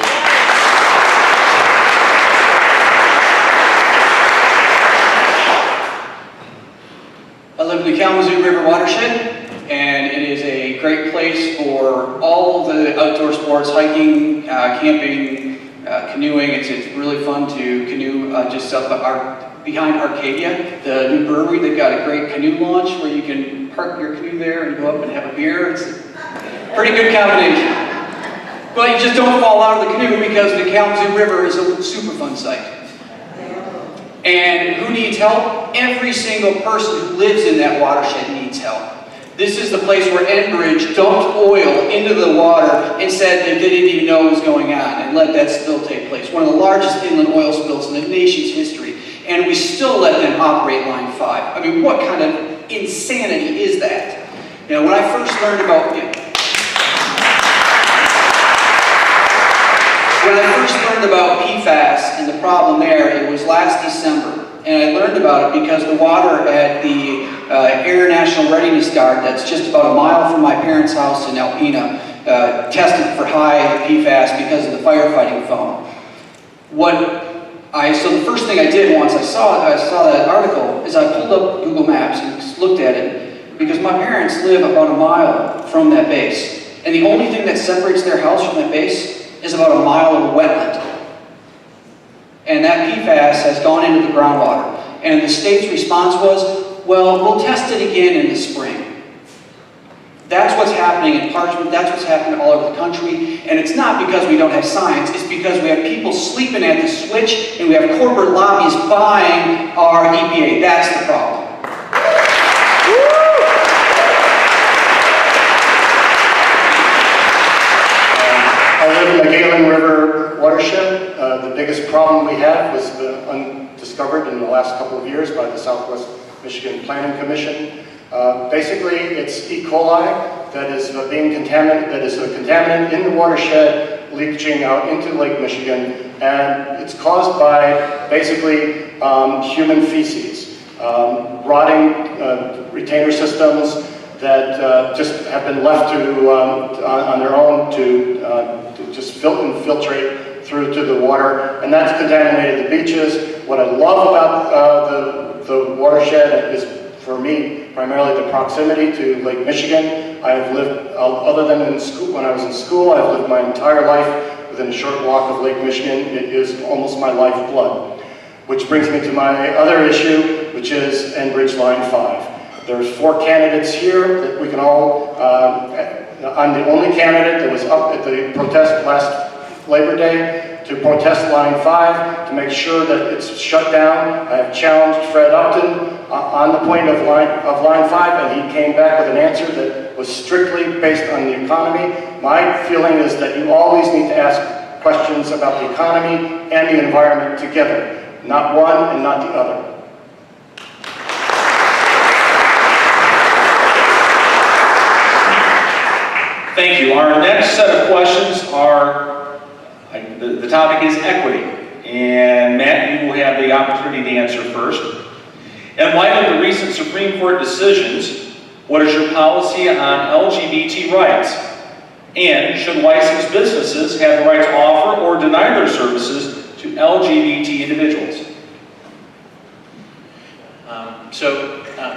I live in the Kalamazoo River watershed, and it is a great place for all of the outdoor sports, hiking, camping, canoeing. It's really fun to canoe just up behind Arcadia, the new brewery. They've got a great canoe launch where you can park your canoe there and go up and have a beer. It's a pretty good combination. But you just don't fall out of the canoe because the Kalamazoo River is a super fun site. And who needs help? Every single person who lives in that watershed needs help. This is the place where Enbridge dumped oil into the water and said that they didn't even know what was going on and let that spill take place. One of the largest inland oil spills in the nation's history. And we still let them operate Line 5. I mean, what kind of insanity is that? You know, when I first learned about PFAS and the problem there, it was last December. And I learned about it because the water at the Air National Readiness Guard, that's just about a mile from my parents' house in Alpena, tested for high PFAS because of the firefighting foam. So the first thing I did once I saw that article is I pulled up Google Maps and looked at it, because my parents live about a mile from that base. And the only thing that separates their house from that base is about a mile of wetland. And that PFAS has gone into the groundwater. And the state's response was, well, we'll test it again in the spring. That's what's happening in Parchment, that's what's happening all over the country. And it's not because we don't have science, it's because we have people sleeping at the switch and we have corporate lobbies buying our EPA. That's the problem. I live in the Galen River watershed. The biggest problem we had was undiscovered in the last couple of years by the Southwest Michigan Planning Commission. Basically, it's E. coli that is being contaminated, that is a contaminant in the watershed leaching out into Lake Michigan, and it's caused by basically human feces, rotting retainer systems that just have been left to on their own to just infiltrate through to the water, and that's contaminated the beaches. What I love about the watershed is, for me, primarily the proximity to Lake Michigan. I have lived, other than in school, when I was in school, I've lived my entire life within a short walk of Lake Michigan. It is almost my lifeblood. Which brings me to my other issue, which is Enbridge Line 5. There's 4 candidates here that we can all, I'm the only candidate that was up at the protest last Labor Day to protest Line 5, to make sure that it's shut down. I have challenged Fred Upton on the point of Line 5, and he came back with an answer that was strictly based on the economy. My feeling is that you always need to ask questions about the economy and the environment together, not one and not the other. Thank you. Our next set of questions are, the topic is equity. And Matt, you will have the opportunity to answer first. In light of the recent Supreme Court decisions, what is your policy on LGBT rights? And should licensed businesses have the right to offer or deny their services to LGBT individuals?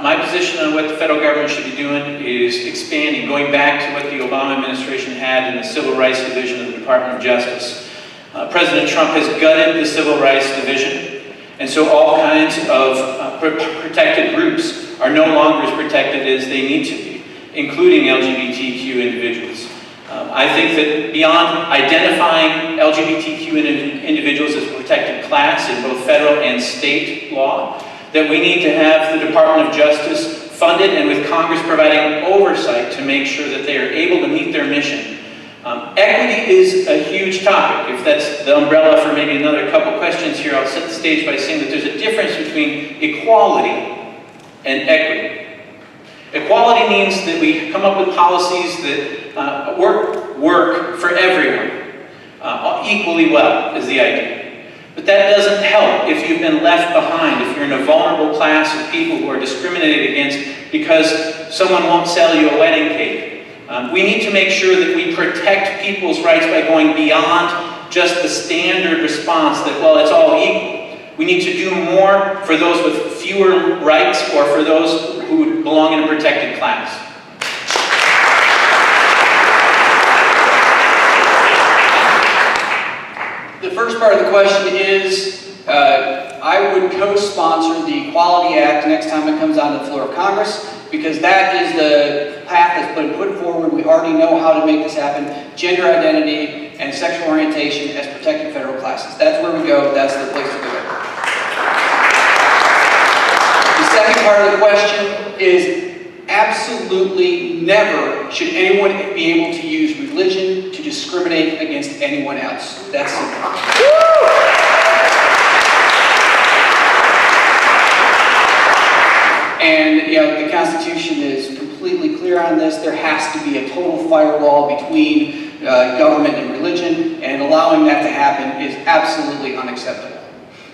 My position on what the federal government should be doing is expanding, going back to what the Obama administration had in the Civil Rights Division of the Department of Justice. President Trump has gutted the Civil Rights Division, and so all kinds of protected groups are no longer as protected as they need to be, including LGBTQ individuals. I think that beyond identifying LGBTQ individuals as a protected class in both federal and state law, that we need to have the Department of Justice funded and with Congress providing oversight to make sure that they are able to meet their mission. Equity is a huge topic. If that's the umbrella for maybe another couple questions here, I'll set the stage by saying that there's a difference between equality and equity. Equality means that we come up with policies that work for everyone equally well, is the idea. But that doesn't help if you've been left behind, if you're in a vulnerable class of people who are discriminated against because someone won't sell you a wedding cake. We need to make sure that we protect people's rights by going beyond just the standard response that, well, it's all equal. We need to do more for those with fewer rights or for those who belong in a protected class. The first part of the question is, I would co-sponsor the Equality Act next time it comes on the floor of Congress, because that is the path that's been put forward. We already know how to make this happen. Gender identity and sexual orientation as protected federal classes. That's where we go. That's the place to do it. The second part of the question is, absolutely never should anyone be able to use religion to discriminate against anyone else. That's simple. And the Constitution is completely clear on this. There has to be a total firewall between government and religion, and allowing that to happen is absolutely unacceptable.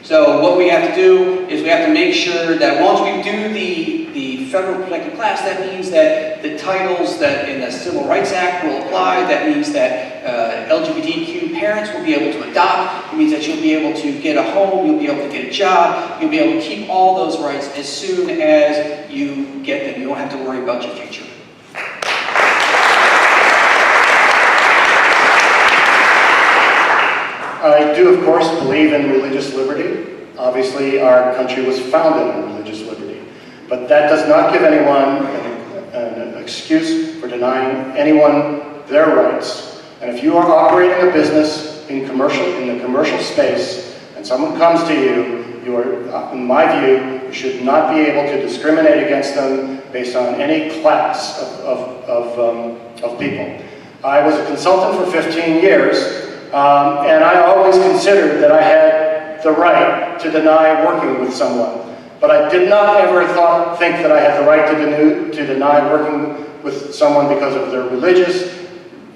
So what we have to do is we have to make sure that once we do the federal protected class, that means that the titles that in the Civil Rights Act will apply. That means that LGBTQ parents will be able to adopt. It means that you'll be able to get a home, you'll be able to get a job, you'll be able to keep all those rights as soon as you get them. You don't have to worry about your future. I do, of course, believe in religious liberty. Obviously, our country was founded on religious liberty. But that does not give anyone an excuse for denying anyone their rights. And if you are operating a business in the commercial space, and someone comes to you, you are, in my view, you should not be able to discriminate against them based on any class of people. I was a consultant for 15 years. And I always considered that I had the right to deny working with someone. But I did not ever think that I had the right to deny working with someone because of their religious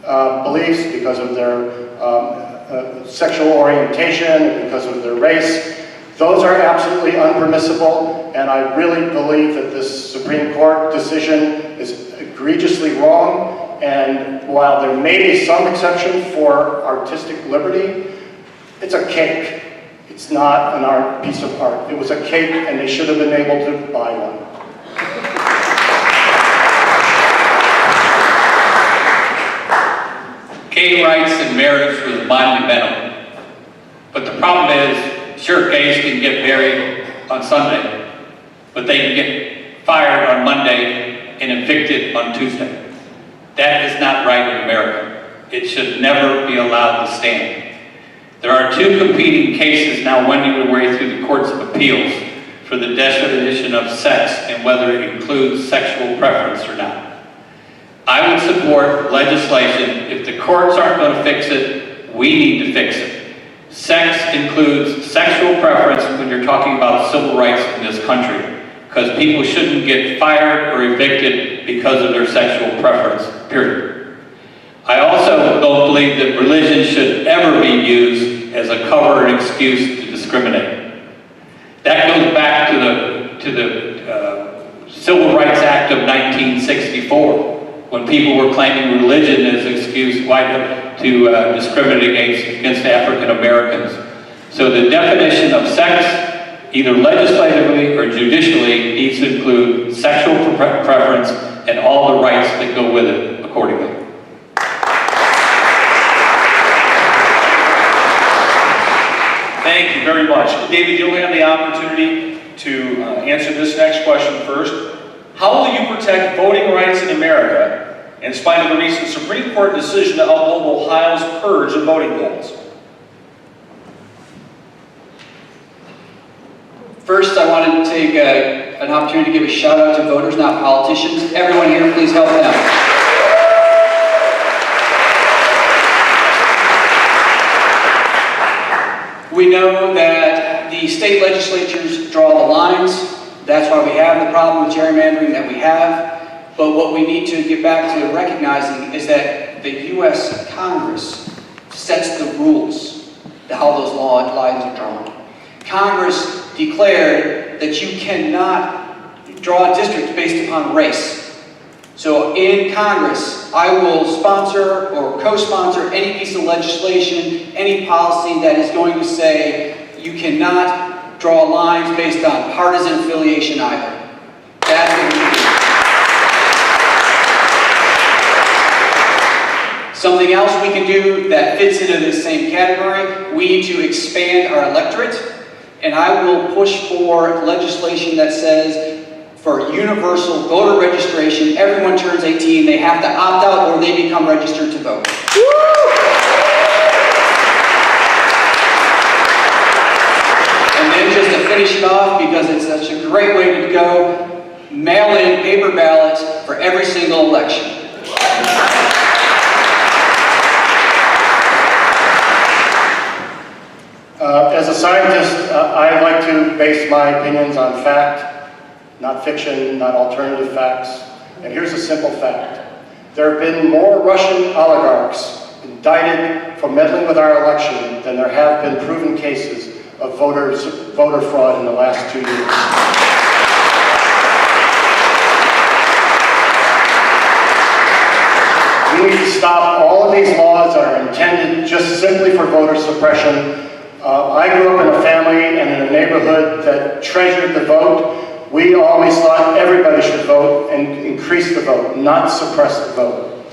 beliefs, because of their sexual orientation, because of their race. Those are absolutely unpermissible, and I really believe that this Supreme Court decision is egregiously wrong. And while there may be some exception for artistic liberty, it's a cake. It's not an piece of art. It was a cake, and they should have been able to buy one. Gay rights and marriage was monumental. But the problem is, sure, gays can get married on Sunday, but they can get fired on Monday and evicted on Tuesday. That is not right in America. It should never be allowed to stand. There are two competing cases now wending their way through the courts of appeals for the definition of sex and whether it includes sexual preference or not. I would support legislation. If the courts aren't going to fix it, we need to fix it. Sex includes sexual preference when you're talking about civil rights in this country, because people shouldn't get fired or evicted because of their sexual preference, period. I also don't believe that religion should ever be used as a cover and excuse to discriminate. That goes back to the Civil Rights Act of 1964, when people were claiming religion as an excuse to discriminate against African Americans. So the definition of sex, either legislatively or judicially, needs to include sexual preference and all the rights that go with it accordingly. Thank you very much. David, you'll have the opportunity to answer this next question first. How will you protect voting rights in America in spite of the recent Supreme Court decision to uphold Ohio's purge of voting polls? First, I wanted to take an opportunity to give a shout out to voters, not politicians. Everyone here, please help them. We know that the state legislatures draw the lines. That's why we have the problem with gerrymandering that we have. But what we need to get back to recognizing is that the U.S. Congress sets the rules to how those lines are drawn. Congress declared that you cannot draw districts based upon race. So in Congress, I will sponsor or co-sponsor any piece of legislation, any policy that is going to say you cannot draw lines based on partisan affiliation either. That's what we do. Something else we can do that fits into this same category, we need to expand our electorate. And I will push for legislation that says for universal voter registration, everyone turns 18, they have to opt out or they become registered to vote. And then just to finish it off, because it's such a great way to go, mail-in paper ballots for every single election. As a scientist, I like to base my opinions on fact, not fiction, not alternative facts. And here's a simple fact. There have been more Russian oligarchs indicted for meddling with our election than there have been proven cases of voter fraud in the last 2 years. We need to stop all of these laws that are intended just simply for voter suppression. I grew up in a family and in a neighborhood that treasured the vote. We always thought everybody should vote and increase the vote, not suppress the vote.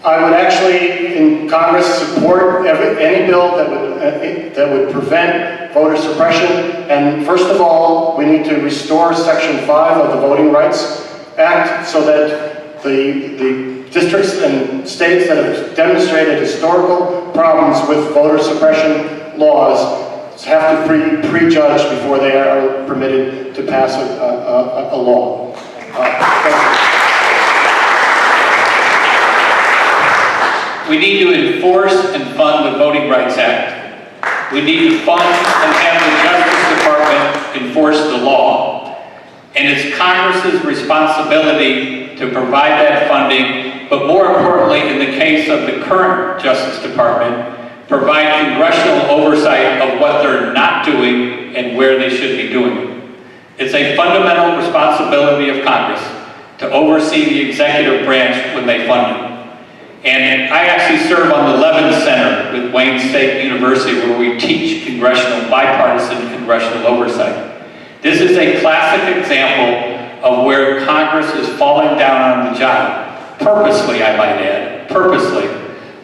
I would actually, in Congress, support any bill that would prevent voter suppression. And first of all, we need to restore Section 5 of the Voting Rights Act so that the districts and states that have demonstrated historical problems with voter suppression laws have to prejudge before they are permitted to pass a law. We need to enforce and fund the Voting Rights Act. We need to fund and have the Justice Department enforce the law. And it's Congress's responsibility to provide that funding, but more importantly, in the case of the current Justice Department, provide congressional oversight of what they're not doing and where they should be doing it. It's a fundamental responsibility of Congress to oversee the executive branch when they fund it. And I actually serve on the Levin Center with Wayne State University, where we teach bipartisan congressional oversight. This is a classic example of where Congress is falling down on the job. Purposely, I might add, purposely.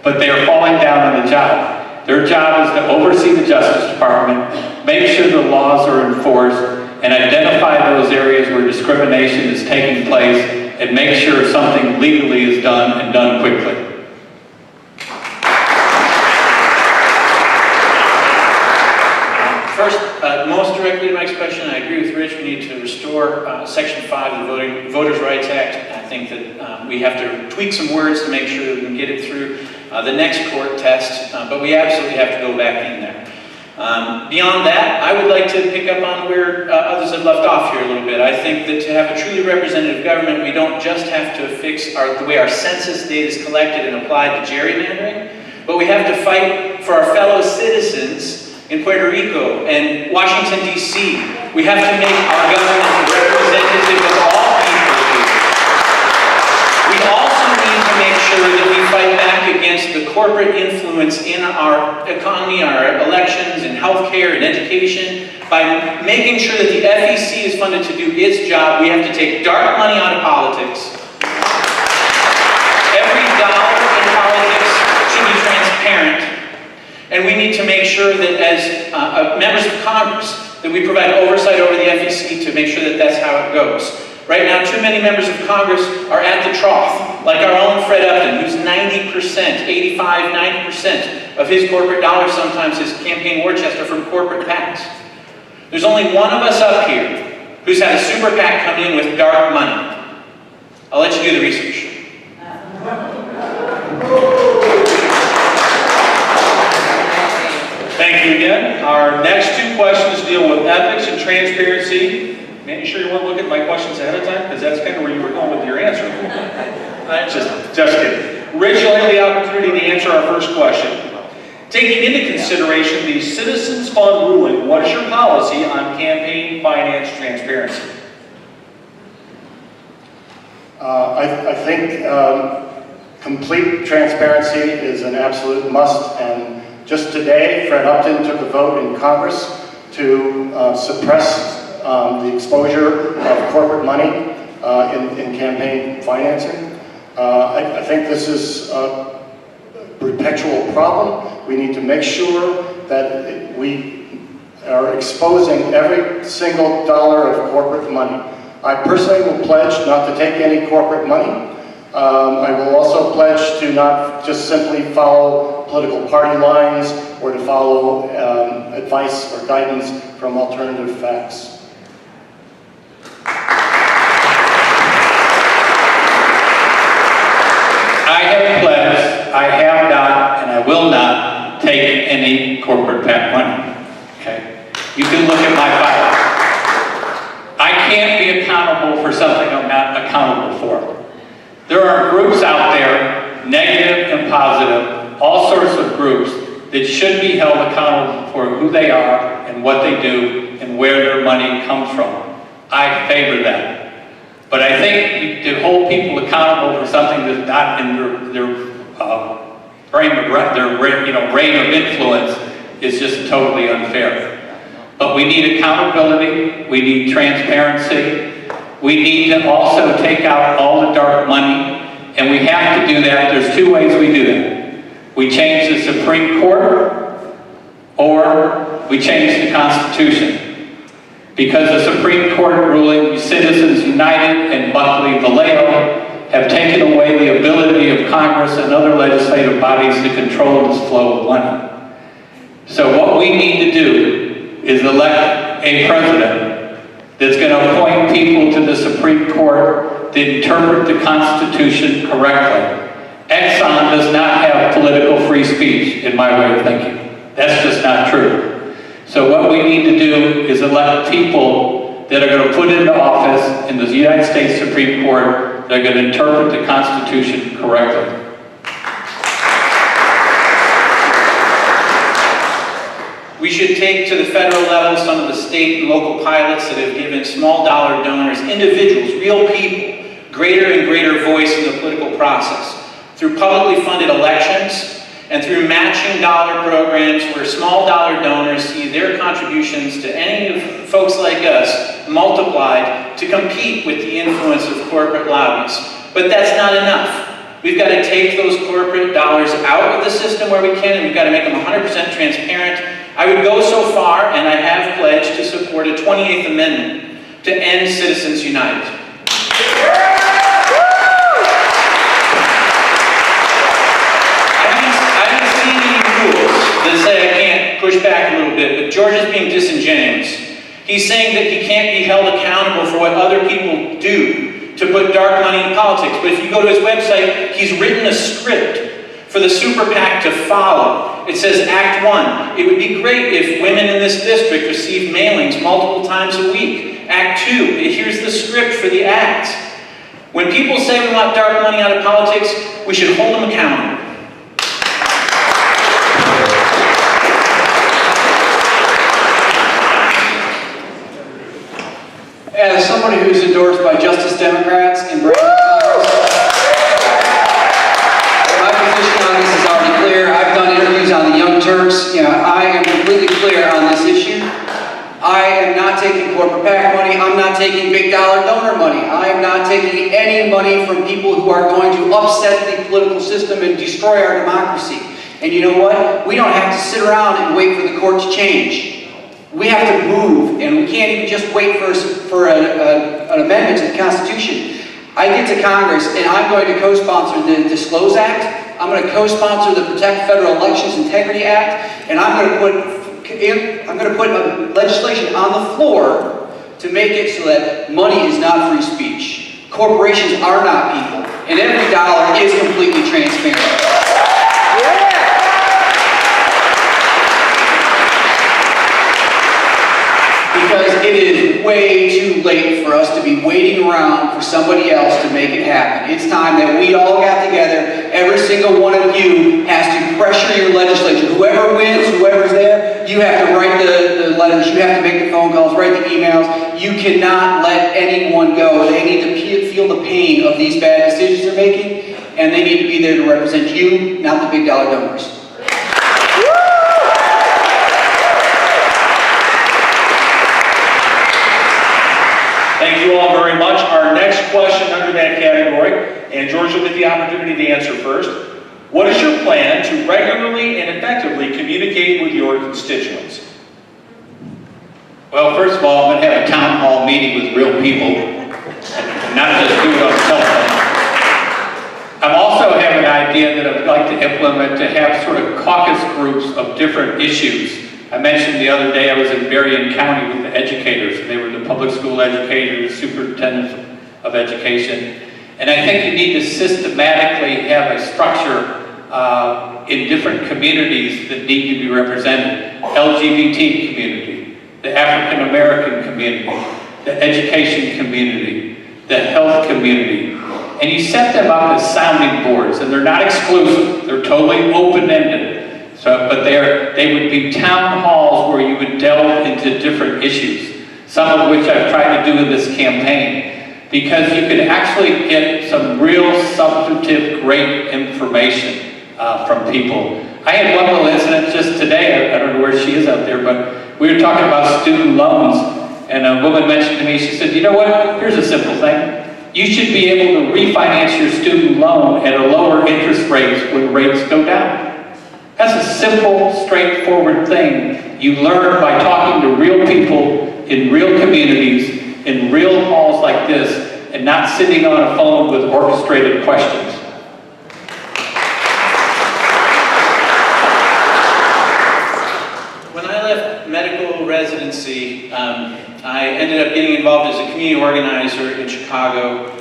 But they are falling down on the job. Their job is to oversee the Justice Department, make sure the laws are enforced, and identify those areas where discrimination is taking place, and make sure something legally is done and done quickly. First, most directly to Mike's question, I agree with Rich. We need to restore Section 5 of the Voters' Rights Act. I think that we have to tweak some words to make sure that we can get it through the next court test, but we absolutely have to go back in there. Beyond that, I would like to pick up on where others have left off here a little bit. I think that to have a truly representative government, we don't just have to fix the way our census data is collected and applied to gerrymandering, but we have to fight for our fellow citizens in Puerto Rico and Washington, D.C. We have to make our government representative of all people. We also need to make sure that we fight back against the corporate influence in our economy, our elections, in healthcare and education. By making sure that the FEC is funded to do its job, we have to take dark money out of politics. Every dollar in politics should be transparent. And we need to make sure that as members of Congress, that we provide oversight over the FEC to make sure that that's how it goes. Right now, too many members of Congress are at the trough, like our own Fred Upton, who's 90%, 85, 90% of his corporate dollars sometimes is campaign war chest from corporate PACs. There's only one of us up here who's had a super PAC come in with dark money. I'll let you do the research. Thank you again. Our next two questions deal with ethics and transparency. Making sure you weren't looking at my questions ahead of time, because that's kind of where you were going with your answer. Just kidding. Rich, you'll have the opportunity to answer our first question. Taking into consideration the Citizens Fund ruling, what is your policy on campaign finance transparency? I think complete transparency is an absolute must, and just today, Fred Upton took a vote in Congress to suppress the exposure of corporate money in campaign financing. I think this is a perpetual problem. We need to make sure that we are exposing every single dollar of corporate money. I personally will pledge not to take any corporate money. I will also pledge to not just simply follow political party lines or to follow advice or guidance from alternative facts. take corporate PAC money, okay? You can look at my file. I can't be accountable for something I'm not accountable for. There are groups out there, negative and positive, all sorts of groups that should be held accountable for who they are and what they do and where their money comes from. I favor that. But I think to hold people accountable for something that's not in their frame of reign of influence is just totally unfair. But we need accountability, we need transparency, we need to also take out all the dark money, and we have to do that. There's two ways we do that. We change the Supreme Court, or we change the Constitution. Because the Supreme Court ruling, Citizens United and Buckley Vallejo, have taken away the ability of Congress and other legislative bodies to control this flow of money. So what we need to do is elect a president that's going to appoint people to the Supreme Court to interpret the Constitution correctly. Exxon does not have political free speech, in my way of thinking. That's just not true. So what we need to do is elect people that are going to put into office in the United States Supreme Court that are going to interpret the Constitution correctly. We should take to the federal level some of the state and local pilots that have given small dollar donors, individuals, real people, greater and greater voice in the political process. Through publicly funded elections and through matching dollar programs where small dollar donors see their contributions to any of folks like us multiplied to compete with the influence of corporate lobbies. But that's not enough. We've got to take those corporate dollars out of the system where we can, and we've got to make them 100% transparent. I would go so far, and I have pledged to support a 28th Amendment to end Citizens United. I haven't seen any rules that say I can't push back a little bit, but George is being disingenuous. He's saying that he can't be held accountable for what other people do to put dark money in politics. But if you go to his website, he's written a script for the super PAC to follow. It says Act 1. It would be great if women in this district received mailings multiple times a week. Act 2. Here's the script for the act. When people say we want dark money out of politics, we should hold them accountable. As somebody who's endorsed by Justice Democrats in Brandon, my position on this is already clear. I've done interviews on the Young Turks. I am completely clear on this issue. I am not taking corporate PAC money. I'm not taking big dollar donor money. I am not taking any money from people who are going to upset the political system and destroy our democracy. And you know what? We don't have to sit around and wait for the court to change. We have to move, and we can't even just wait for an amendment to the Constitution. I get to Congress, and I'm going to co-sponsor the Disclose Act. I'm going to co-sponsor the Protect Federal Elections Integrity Act, and I'm going to put legislation on the floor to make it so that money is not free speech. Corporations are not people, and every dollar is completely transparent. Because it is way too late for us to be waiting around for somebody else to make it happen. It's time that we all got together. Every single one of you has to pressure your legislature. Whoever wins, whoever's there, you have to write the letters, you have to make the phone calls, write the emails. You cannot let anyone go. They need to feel the pain of these bad decisions they're making, and they need to be there to represent you, not the big dollar donors. Thank you all very much. Our next question under that category, and George will get the opportunity to answer first. What is your plan to regularly and effectively communicate with your constituents? Well, first of all, I'm going to have a town hall meeting with real people, and not just do it on the telephone. I also have an idea that I'd like to implement to have sort of caucus groups of different issues. I mentioned the other day I was in Berrien County with the educators. They were the public school educators, superintendents of education. And I think you need to systematically have a structure in different communities that need to be represented. LGBT community, the African American community, the education community, the health community. And you set them up as sounding boards, and they're not exclusive, they're totally open-ended. But they would be town halls where you would delve into different issues, some of which I've tried to do in this campaign, because you could actually get some real substantive, great information from people. I had one little incident just today, I don't know where she is out there, but we were talking about student loans, and a woman mentioned to me, she said, you know what, here's a simple thing. You should be able to refinance your student loan at a lower interest rate when rates go down. That's a simple, straightforward thing you learn by talking to real people in real communities, in real halls like this, and not sitting on a phone with orchestrated questions. When I left medical residency, I ended up getting involved as a community organizer in Chicago,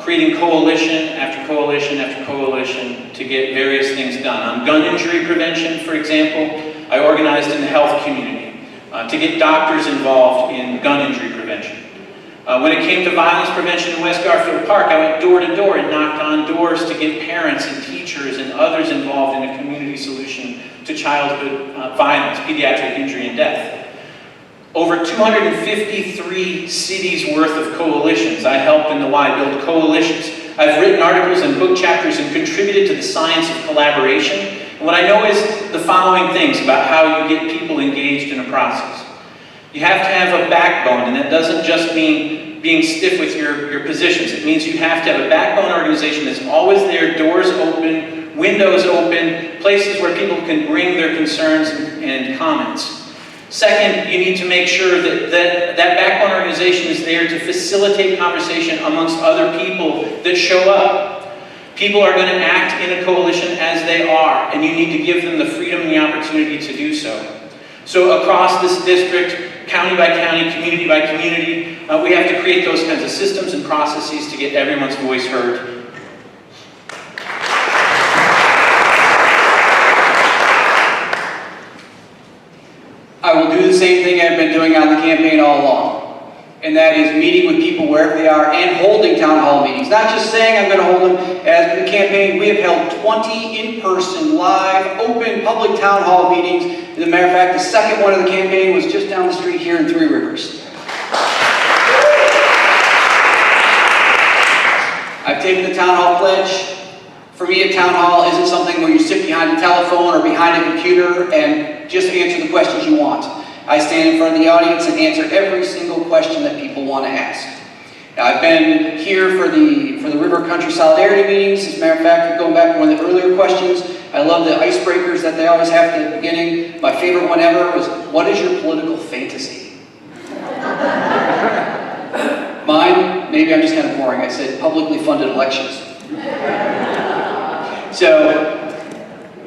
creating coalition after coalition after coalition to get various things done. On gun injury prevention, for example, I organized in the health community to get doctors involved in gun injury prevention. When it came to violence prevention in West Garfield Park, I went door to door and knocked on doors to get parents and teachers and others involved in a community solution to childhood violence, pediatric injury, and death. Over 253 cities worth of coalitions. I helped in the Y build coalitions. I've written articles and book chapters and contributed to the science of collaboration. And what I know is the following things about how you get people engaged in a process. You have to have a backbone, and that doesn't just mean being stiff with your positions. It means you have to have a backbone organization that's always there, doors open, windows open, places where people can bring their concerns and comments. Second, you need to make sure that backbone organization is there to facilitate conversation amongst other people that show up. People are going to act in a coalition as they are, and you need to give them the freedom and the opportunity to do so. So across this district, county by county, community by community, we have to create those kinds of systems and processes to get everyone's voice heard. I will do the same thing I've been doing on the campaign all along, and that is meeting with people wherever they are and holding town hall meetings. Not just saying I'm going to hold them. As the campaign, we have held 20 in-person, live, open, public town hall meetings. As a matter of fact, the second one of the campaign was just down the street here in Three Rivers. I've taken the town hall pledge. For me, a town hall isn't something where you sit behind a telephone or behind a computer and just answer the questions you want. I stand in front of the audience and answer every single question that people want to ask. Now, I've been here for the River Country Solidarity meetings. As a matter of fact, going back to one of the earlier questions, I love the icebreakers that they always have at the beginning. My favorite one ever was, what is your political fantasy? Mine, maybe I'm just kind of boring. I said publicly funded elections. So,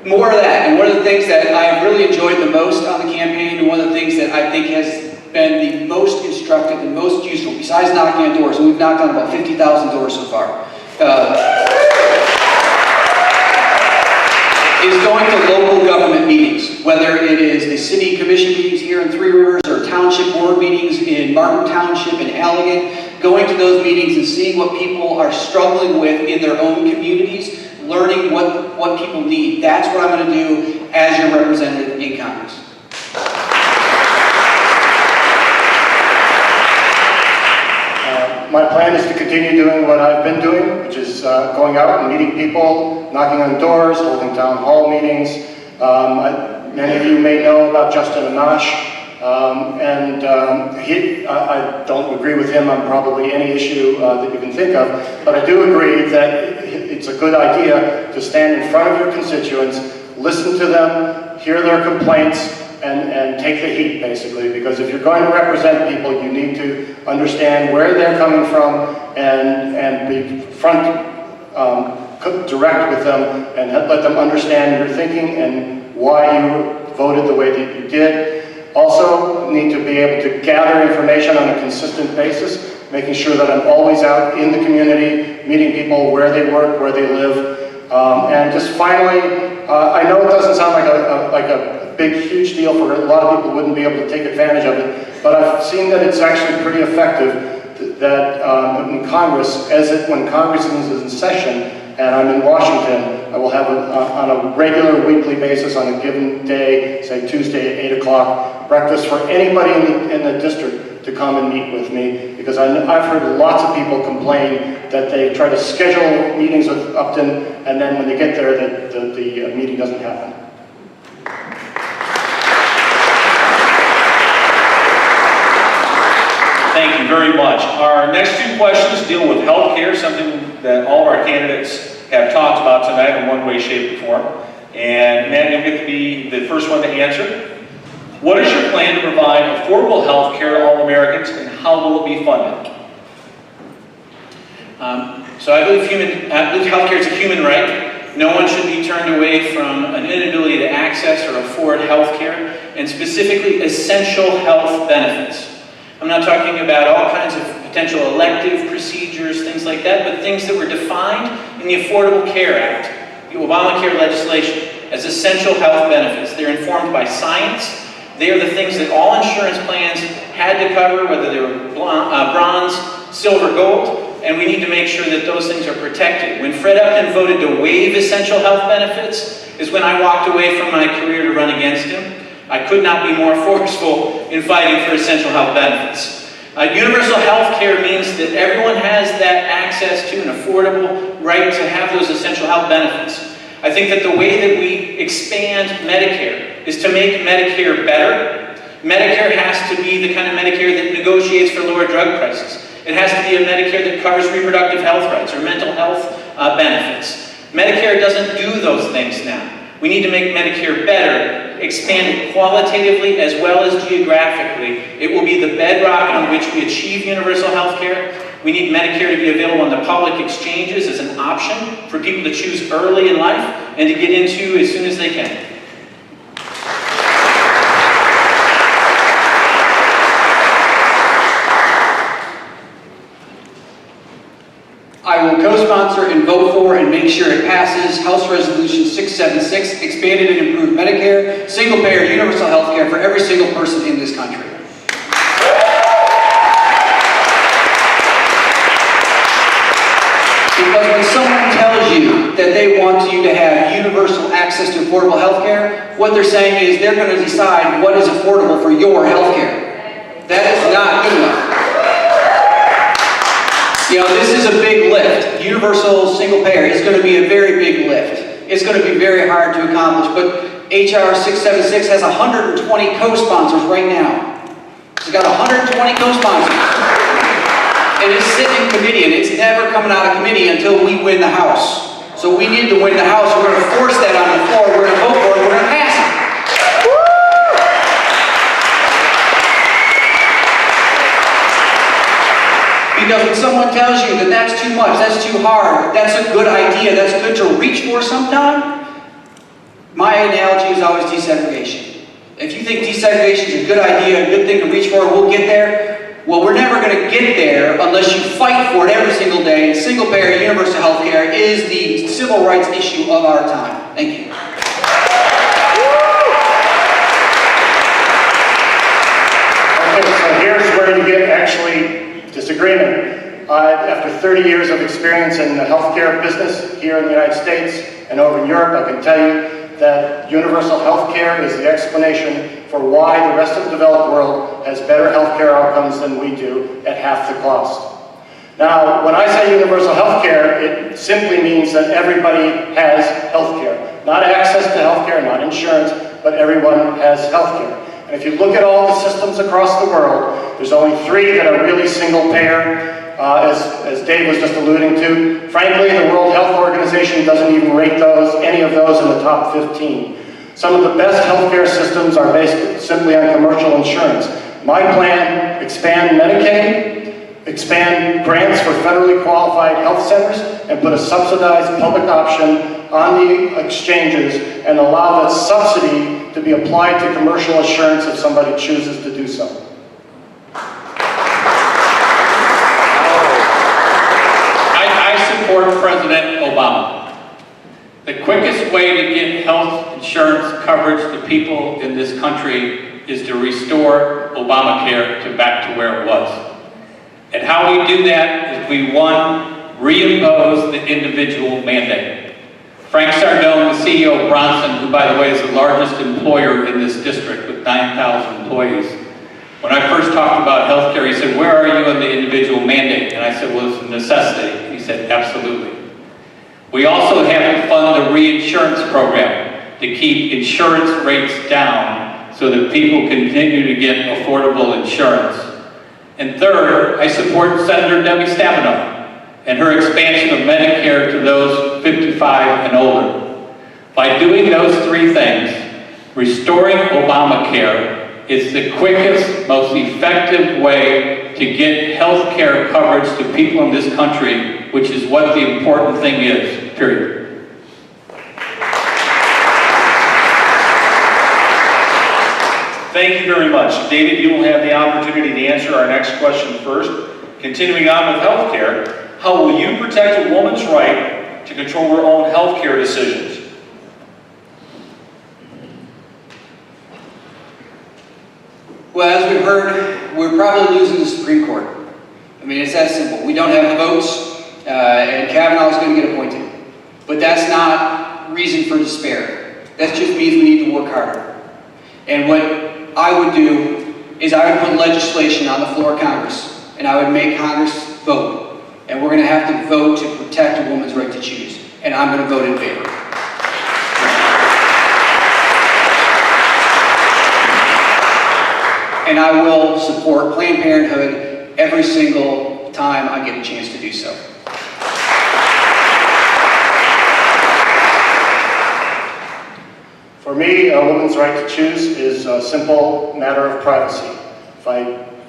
more of that. And one of the things that I have really enjoyed the most on the campaign, and one of the things that I think has been the most instructive and most useful, besides knocking on doors, and we've knocked on about 50,000 doors so far, is going to local government meetings, whether it is the city commission meetings here in Three Rivers or township board meetings in Martin Township and Allegan, going to those meetings and seeing what people are struggling with in their own communities, learning what people need. That's what I'm going to do as your representative in Congress. My plan is to continue doing what I've been doing, which is going out and meeting people, knocking on doors, holding town hall meetings. Many of you may know about Justin Amash, I don't agree with him on probably any issue that you can think of, but I do agree that it's a good idea to stand in front of your constituents, listen to them, hear their complaints, and take the heat, basically, because if you're going to represent people, you need to understand where they're coming from and be direct with them and let them understand your thinking and why you voted the way that you did. Also, need to be able to gather information on a consistent basis, making sure that I'm always out in the community, meeting people where they work, where they live, And just finally, I know it doesn't sound like a big, huge deal for a lot of people who wouldn't be able to take advantage of it, but I've seen that it's actually pretty effective that in Congress, when Congress is in session and I'm in Washington, I will have on a regular weekly basis on a given day, say Tuesday at 8 o'clock, breakfast for anybody in the district to come and meet with me, because I've heard lots of people complain that they try to schedule meetings with Upton, and then when they get there, the meeting doesn't happen. Thank you very much. Our next two questions deal with healthcare, something that all of our candidates have talked about tonight in one way, shape, or form. And Matt, you'll get to be the first one to answer. What is your plan to provide affordable health care to all Americans, and how will it be funded? So I believe health care is a human right. No one should be turned away from an inability to access or afford health care, and specifically essential health benefits. I'm not talking about all kinds of potential elective procedures, things like that, but things that were defined in the Affordable Care Act, the Obamacare legislation, as essential health benefits. They're informed by science. They are the things that all insurance plans had to cover, whether they were bronze, silver, gold, and we need to make sure that those things are protected. When Fred Upton voted to waive essential health benefits is when I walked away from my career to run against him. I could not be more forceful in fighting for essential health benefits. Universal health care means that everyone has that access to an affordable right to have those essential health benefits. I think that the way that we expand Medicare is to make Medicare better. Medicare has to be the kind of Medicare that negotiates for lower drug prices. It has to be a Medicare that covers reproductive health rights or mental health benefits. Medicare doesn't do those things now. We need to make Medicare better, expand it qualitatively as well as geographically. It will be the bedrock on which we achieve universal health care. We need Medicare to be available on the public exchanges as an option for people to choose early in life and to get into as soon as they can. I will co-sponsor and vote for and make sure it passes House Resolution 676, expanded and improved Medicare, single-payer universal health care for every single person in this country. Because when someone tells you that they want you to have universal access to affordable health care, what they're saying is they're going to decide what is affordable for your health care. That is not good enough. You know, this is a big lift. Universal single payer is going to be a very big lift. It's going to be very hard to accomplish, but HR 676 has 120 co-sponsors right now. It's got 120 co-sponsors. And it's sitting in committee, and it's never coming out of committee until we win the House. So we need to win the House. We're going to force that on the floor. We're going to vote for it. We're going to pass it. Because when someone tells you that that's too much, that's too hard, that's a good idea, that's good to reach for sometime, my analogy is always desegregation. If you think desegregation is a good idea, a good thing to reach for, we'll get there. Well, we're never going to get there unless you fight for it every single day. Single-payer universal health care is the civil rights issue of our time. Thank you. Okay, so here's where you get actually disagreement. After 30 years of experience in the healthcare business here in the United States and over in Europe, I can tell you that universal health care is the explanation for why the rest of the developed world has better healthcare outcomes than we do at half the cost. Now, when I say universal health care, it simply means that everybody has health care. Not access to health care, not insurance, but everyone has health care. And if you look at all the systems across the world, there's only 3 that are really single payer, as Dave was just alluding to. Frankly, the World Health Organization doesn't even rate any of those in the top 15. Some of the best healthcare systems are based simply on commercial insurance. My plan: expand Medicaid, expand grants for federally qualified health centers, and put a subsidized public option on the exchanges and allow that subsidy to be applied to commercial insurance if somebody chooses to do so. I support President Obama. The quickest way to get health insurance coverage to people in this country is to restore Obamacare back to where it was. And how we do that is we, one, reimpose the individual mandate. Frank Sardone, the CEO of Bronson, who by the way is the largest employer in this district with 9,000 employees, when I first talked about health care, he said, "Where are you on the individual mandate?" And I said, "Well, it's a necessity." He said, "Absolutely." We also have to fund the reinsurance program to keep insurance rates down so that people continue to get affordable insurance. And third, I support Senator Debbie Stabenow and her expansion of Medicare to those 55 and older. By doing those three things, restoring Obamacare is the quickest, most effective way to get health care coverage to people in this country, which is what the important thing is, period. Thank you very much. David, you will have the opportunity to answer our next question first. Continuing on with health care, how will you protect a woman's right to control her own health care decisions? Well, as we've heard, we're probably losing the Supreme Court. I mean, it's that simple. We don't have the votes, and Kavanaugh is going to get appointed. But that's not reason for despair. That just means we need to work harder. And what I would do is I would put legislation on the floor of Congress, and I would make Congress vote. And we're going to have to vote to protect a woman's right to choose. And I'm going to vote in favor. And I will support Planned Parenthood every single time I get a chance to do so. For me, a woman's right to choose is a simple matter of privacy.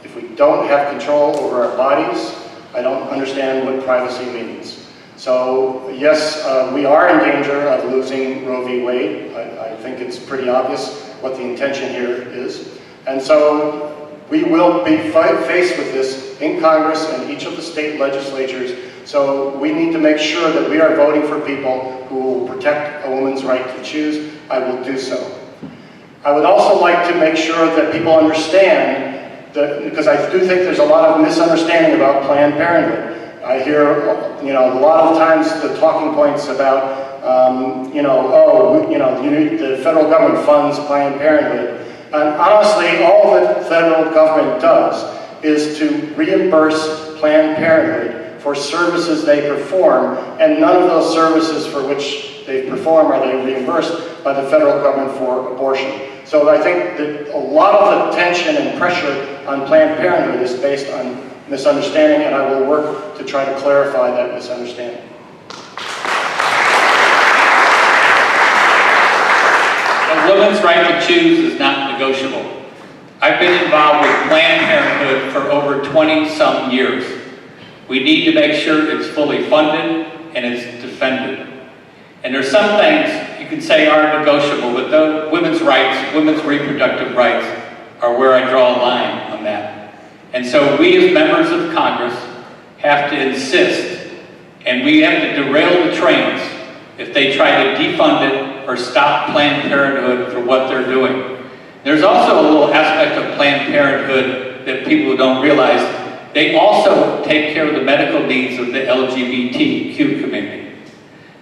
If we don't have control over our bodies, I don't understand what privacy means. So yes, we are in danger of losing Roe v. Wade. I think it's pretty obvious what the intention here is. And so we will be faced with this in Congress and each of the state legislatures. So we need to make sure that we are voting for people who will protect a woman's right to choose. I will do so. I would also like to make sure that people understand that, because I do think there's a lot of misunderstanding about Planned Parenthood. I hear, a lot of times the talking points about, the federal government funds Planned Parenthood. And honestly, all the federal government does is to reimburse Planned Parenthood for services they perform, and none of those services for which they perform are they reimbursed by the federal government for abortion. So I think that a lot of the tension and pressure on Planned Parenthood is based on misunderstanding, and I will work to try to clarify that misunderstanding. A woman's right to choose is not negotiable. I've been involved with Planned Parenthood for over 20-some years. We need to make sure it's fully funded and it's defended. And there's some things you can say are negotiable, but the women's rights, women's reproductive rights, are where I draw a line on that. And so we as members of Congress have to insist, and we have to derail the trains if they try to defund it or stop Planned Parenthood for what they're doing. There's also a little aspect of Planned Parenthood that people don't realize. They also take care of the medical needs of the LGBTQ community.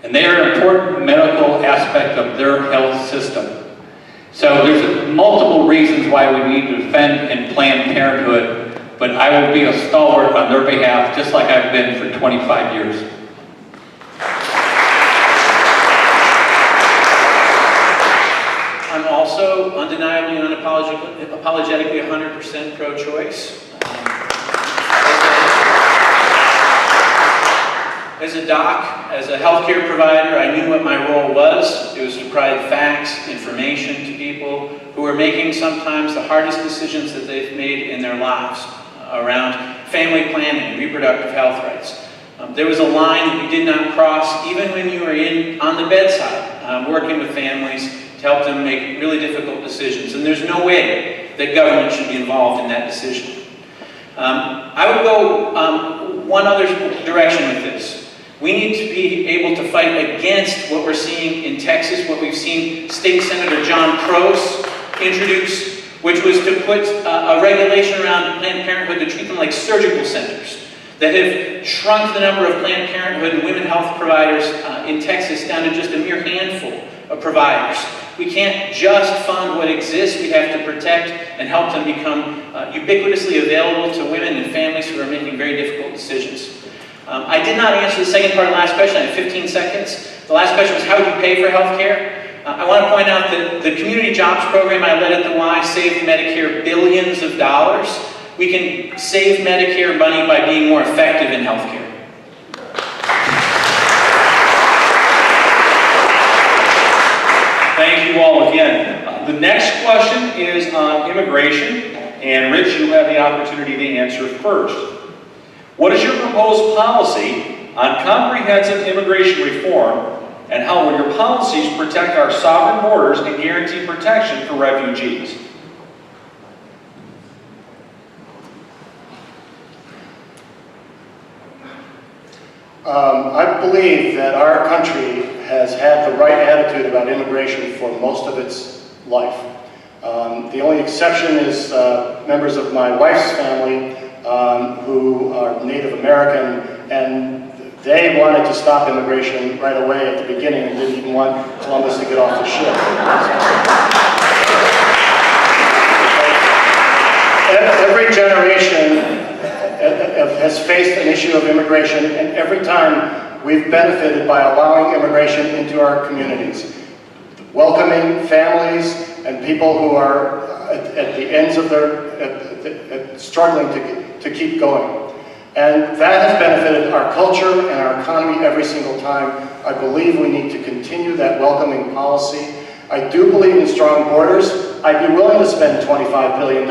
And they are an important medical aspect of their health system. So there's multiple reasons why we need to defend and Planned Parenthood, but I will be a stalwart on their behalf, just like I've been for 25 years. I'm also undeniably and unapologetically 100% pro-choice. As a doc, as a healthcare provider, I knew what my role was. It was to provide facts, information to people who are making sometimes the hardest decisions that they've made in their lives around family planning, reproductive health rights. There was a line that we did not cross even when you were on the bedside, working with families to help them make really difficult decisions. And there's no way that government should be involved in that decision. I would go one other direction with this. We need to be able to fight against what we're seeing in Texas, what we've seen State Senator John Croce introduce, which was to put a regulation around Planned Parenthood to treat them like surgical centers that have shrunk the number of Planned Parenthood and women health providers in Texas down to just a mere handful of providers. We can't just fund what exists. We have to protect and help them become ubiquitously available to women and families who are making very difficult decisions. I did not answer the second part of the last question. I have 15 seconds. The last question was, how do you pay for health care? I want to point out that the community jobs program I led at the Y saved Medicare billions of dollars. We can save Medicare money by being more effective in health care. Thank you all again. The next question is on immigration, and Rich, you have the opportunity to answer first. What is your proposed policy on comprehensive immigration reform, and how will your policies protect our sovereign borders and guarantee protection for refugees? I believe that our country has had the right attitude about immigration for most of its life. The only exception is members of my wife's family who are Native American, and they wanted to stop immigration right away at the beginning and didn't even want Columbus to get off the ship. Every generation has faced an issue of immigration, and every time we've benefited by allowing immigration into our communities, welcoming families and people who are at the ends of their, struggling to keep going. And that has benefited our culture and our economy every single time. I believe we need to continue that welcoming policy. I do believe in strong borders. I'd be willing to spend $25 billion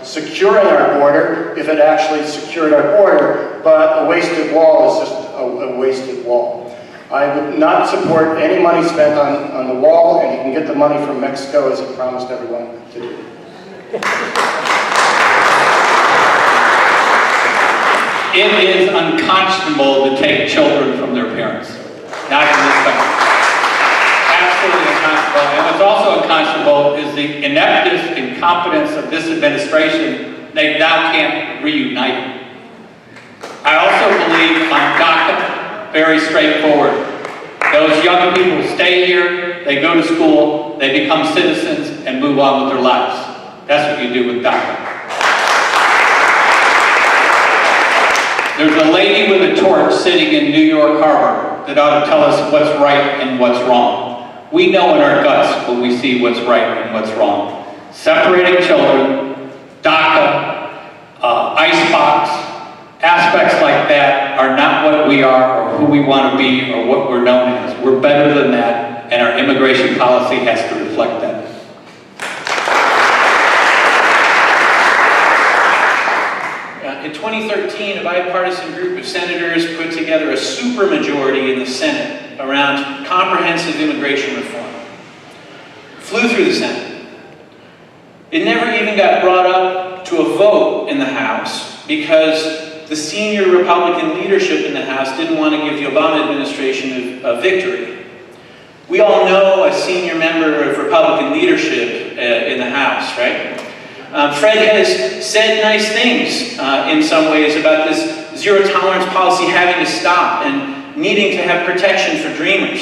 securing our border if it actually secured our border, but a wasted wall is just a wasted wall. I would not support any money spent on the wall, and he can get the money from Mexico as he promised everyone to do. It is unconscionable to take children from their parents. Not in this country. Absolutely unconscionable. And what's also unconscionable is the ineptness and incompetence of this administration. They now can't reunite them. I also believe on DACA, very straightforward. Those young people stay here, they go to school, they become citizens, and move on with their lives. That's what you do with DACA. There's a lady with a torch sitting in New York Harbor that ought to tell us what's right and what's wrong. We know in our guts when we see what's right and what's wrong. Separating children, DACA, icebox, aspects like that are not what we are or who we want to be or what we're known as. We're better than that, and our immigration policy has to reflect that. In 2013, a bipartisan group of senators put together a supermajority in the Senate around comprehensive immigration reform. Flew through the Senate. It never even got brought up to a vote in the House because the senior Republican leadership in the House didn't want to give the Obama administration a victory. We all know a senior member of Republican leadership in the House, right? Fred has said nice things in some ways about this zero tolerance policy having to stop and needing to have protection for dreamers.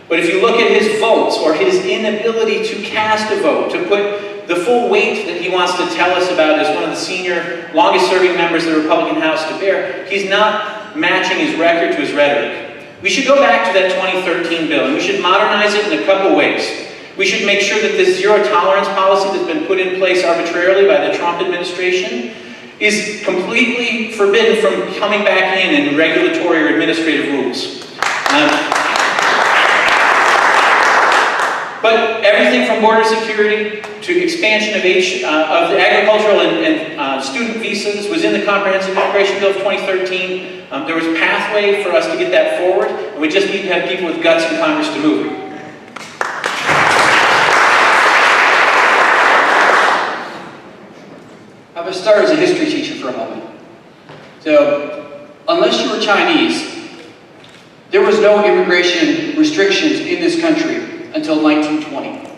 But if you look at his votes or his inability to cast a vote, to put the full weight that he wants to tell us about as one of the senior, longest serving members of the Republican House to bear, he's not matching his record to his rhetoric. We should go back to that 2013 bill and we should modernize it in a couple ways. We should make sure that this zero tolerance policy that's been put in place arbitrarily by the Trump administration is completely forbidden from coming back in regulatory or administrative rules. But everything from border security to expansion of the agricultural and student visas was in the Comprehensive Immigration Bill of 2013. There was pathway for us to get that forward, and we just need to have people with guts in Congress to move it. I'm going to start as a history teacher for a moment. So, unless you were Chinese, was no immigration restrictions in this country until 1920.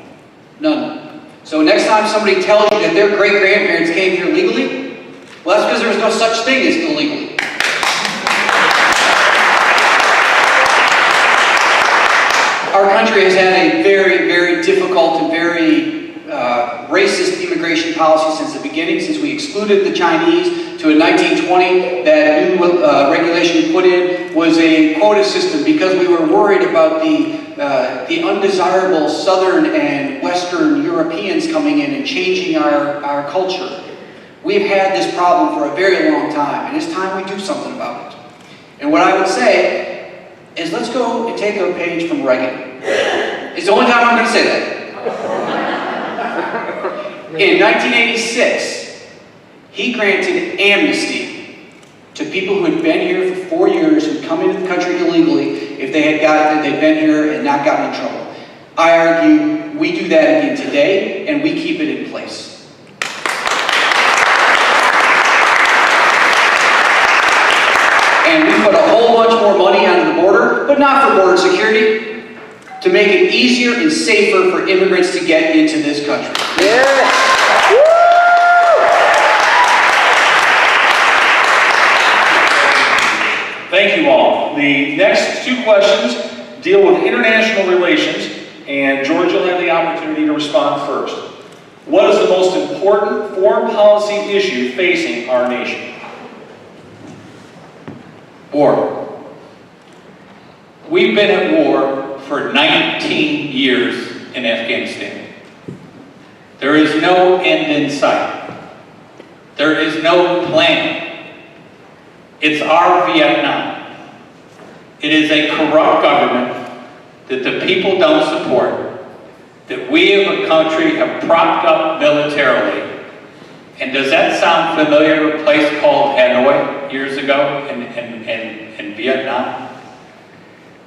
None. So next time somebody tells you that their great-grandparents came here legally, well, that's because there was no such thing as illegally. Our country has had a very, very difficult and very racist immigration policy since the beginning, since we excluded the Chinese to in 1920. That new regulation we put in was a quota system because we were worried about the undesirable Southern and Western Europeans coming in and changing our culture. We've had this problem for a very long time, and it's time we do something about it. And what I would say is let's go and take a page from Reagan. It's the only time I'm going to say that. In 1986, he granted amnesty to people who had been here for 4 years, who'd come into the country illegally, if they'd been here and not gotten in trouble. I argue we do that again today, and we keep it in place. And we put a whole bunch more money onto the border, but not for border security, to make it easier and safer for immigrants to get into this country. Yeah. Thank you all. The next two questions deal with international relations, and George will have the opportunity to respond first. What is the most important foreign policy issue facing our nation? War. We've been at war for 19 years in Afghanistan. There is no end in sight. There is no plan. It's our Vietnam. It is a corrupt government that the people don't support, that we as a country have propped up militarily. And does that sound familiar to a place called Hanoi years ago in Vietnam?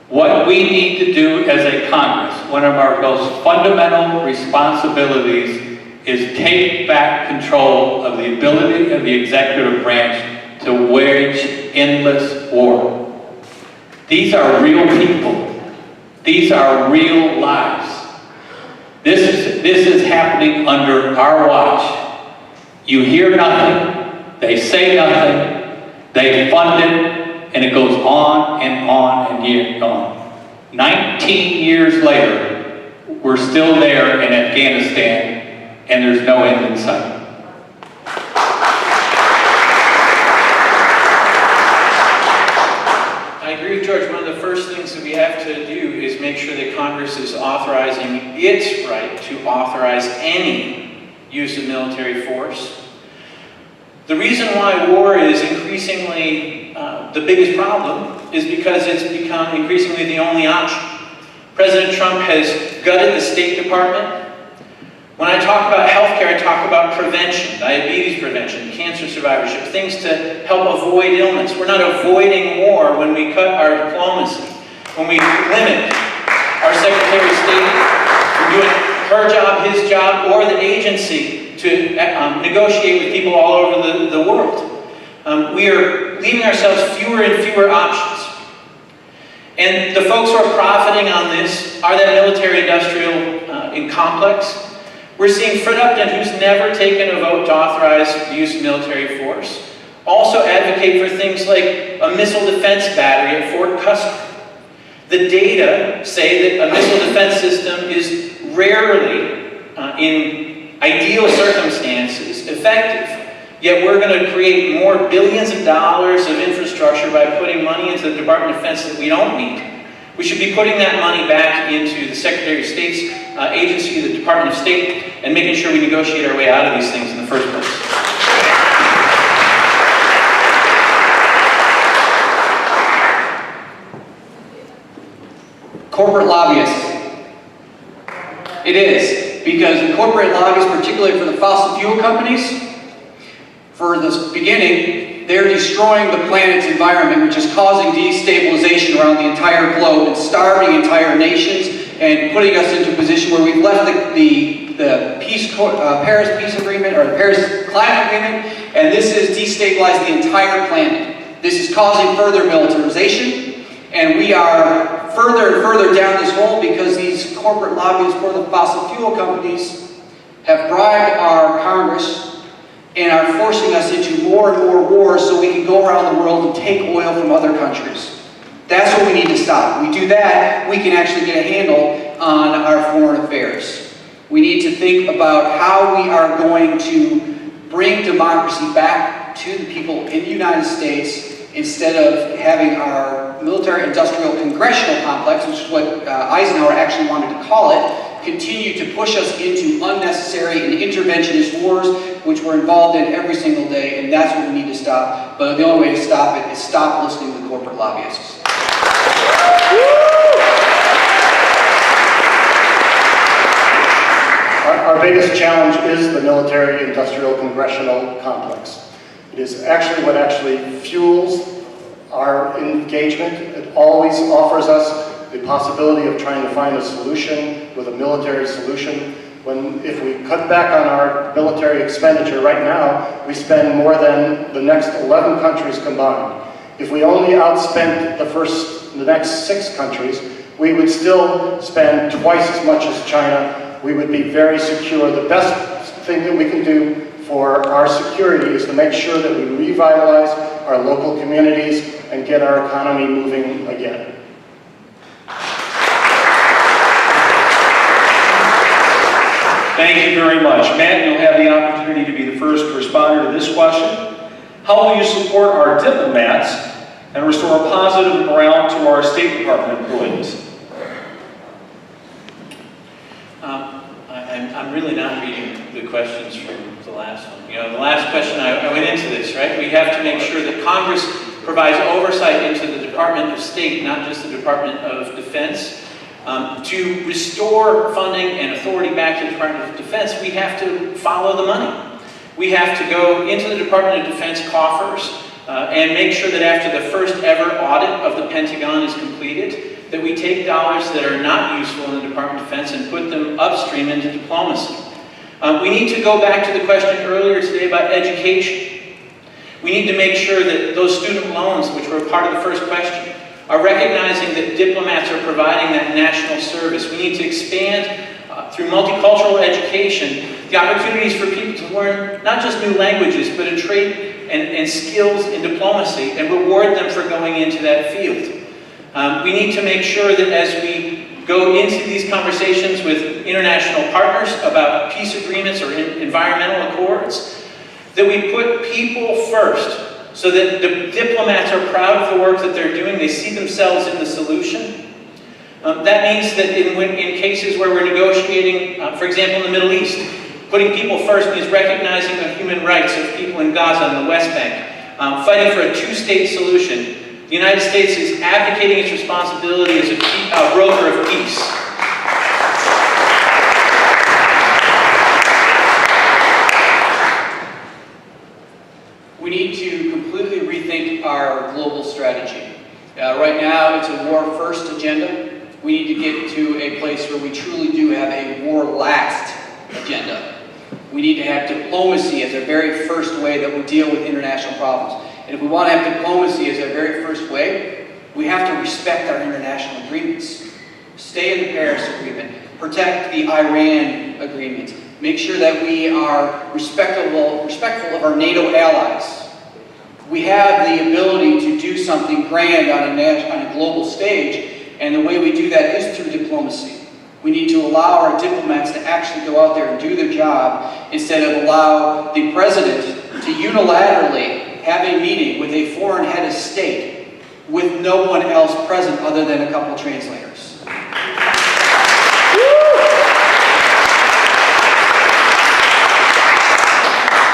What we need to do as a Congress, one of our most fundamental responsibilities, is take back control of the ability of the executive branch to wage endless war. These are real people. These are real lives. This is happening under our watch. You hear nothing, they say nothing, they fund it, and it goes on and on and yet on. 19 years later, we're still there in Afghanistan, and there's no end in sight. I agree with George. One of the first things that we have to do is make sure that Congress is authorizing its right to authorize any use of military force. The reason why war is increasingly the biggest problem is because it's become increasingly the only option. President Trump has gutted the State Department. When I talk about healthcare, I talk about prevention, diabetes prevention, cancer survivorship, things to help avoid illness. We're not avoiding war when we cut our diplomacy, when we limit our Secretary of State from doing her job, his job, or the agency to negotiate with people all over the world. We are leaving ourselves fewer and fewer options. And the folks who are profiting on this are that military-industrial complex. We're seeing Fred Upton, who's never taken a vote to authorize the use of military force, also advocate for things like a missile defense battery at Fort Custer. The data say that a missile defense system is rarely, in ideal circumstances, effective. Yet we're going to create more billions of dollars of infrastructure by putting money into the Department of Defense that we don't need. We should be putting that money back into the Secretary of State's agency, the Department of State, and making sure we negotiate our way out of these things in the first place. Corporate lobbyists. It is, because corporate lobbyists, particularly for the fossil fuel companies, for the beginning, they're destroying the planet's environment, which is causing destabilization around the entire globe and starving entire nations and putting us into a position where we've left the Paris Peace Agreement, or the Paris Climate Agreement, and this is destabilizing the entire planet. This is causing further militarization, And we are further and further down this hole because these corporate lobbyists for the fossil fuel companies have bribed our Congress and are forcing us into more and more wars so we can go around the world and take oil from other countries. That's what we need to stop. If we do that, we can actually get a handle on our foreign affairs. We need to think about how we are going to bring democracy back to the people in the United States instead of having our military-industrial congressional complex, which is what Eisenhower actually wanted to call it, continue to push us into unnecessary and interventionist wars, which we're involved in every single day, and that's what we need to stop. But the only way to stop it is stop listening to the corporate lobbyists. Our biggest challenge is the military-industrial congressional complex. It is actually what actually fuels our engagement. It always offers us the possibility of trying to find a solution with a military solution. If we cut back on our military expenditure right now, we spend more than the next 11 countries combined. If we only outspent the next 6 countries, we would still spend twice as much as China. We would be very secure. The best thing that we can do for our security is to make sure that we revitalize our local communities and get our economy moving again. Thank you very much. Matt, you'll have the opportunity to be the first responder to this question. How will you support our diplomats and restore a positive morale to our State Department employees? I'm really not reading the questions from the last one. You know, the last question, I went into this, right? We have to make sure that Congress provides oversight into the Department of State, not just the Department of Defense. To restore funding and authority back to the Department of Defense, we have to follow the money. We have to go into the Department of Defense coffers and make sure that after the first ever audit of the Pentagon is completed, that we take dollars that are not useful in the Department of Defense and put them upstream into diplomacy. We need to go back to the question earlier today about education. We need to make sure that those student loans, which were part of the first question, are recognizing that diplomats are providing that national service. We need to expand through multicultural education the opportunities for people to learn not just new languages, but a trait and skills in diplomacy and reward them for going into that field. We need to make sure that as we go into these conversations with international partners about peace agreements or environmental accords, that we put people first so that the diplomats are proud of the work that they're doing. They see themselves in the solution. That means that in cases where we're negotiating, for example, in the Middle East, putting people first means recognizing the human rights of people in Gaza and the West Bank, fighting for a two-state solution. The United States is abdicating its responsibility as a broker of peace. We need to completely rethink our global strategy. Right now, it's a war-first agenda. We need to get to a place where we truly do have a war-last agenda. We need to have diplomacy as our very first way that we deal with international problems. And if we want to have diplomacy as our very first way, we have to respect our international agreements. Stay in the Paris Agreement, protect the Iran Agreement, make sure that we are respectful of our NATO allies. We have the ability to do something grand on a global stage, and the way we do that is through diplomacy. We need to allow our diplomats to actually go out there and do their job instead of allow the president to unilaterally have a meeting with a foreign head of state with no one else present other than a couple translators.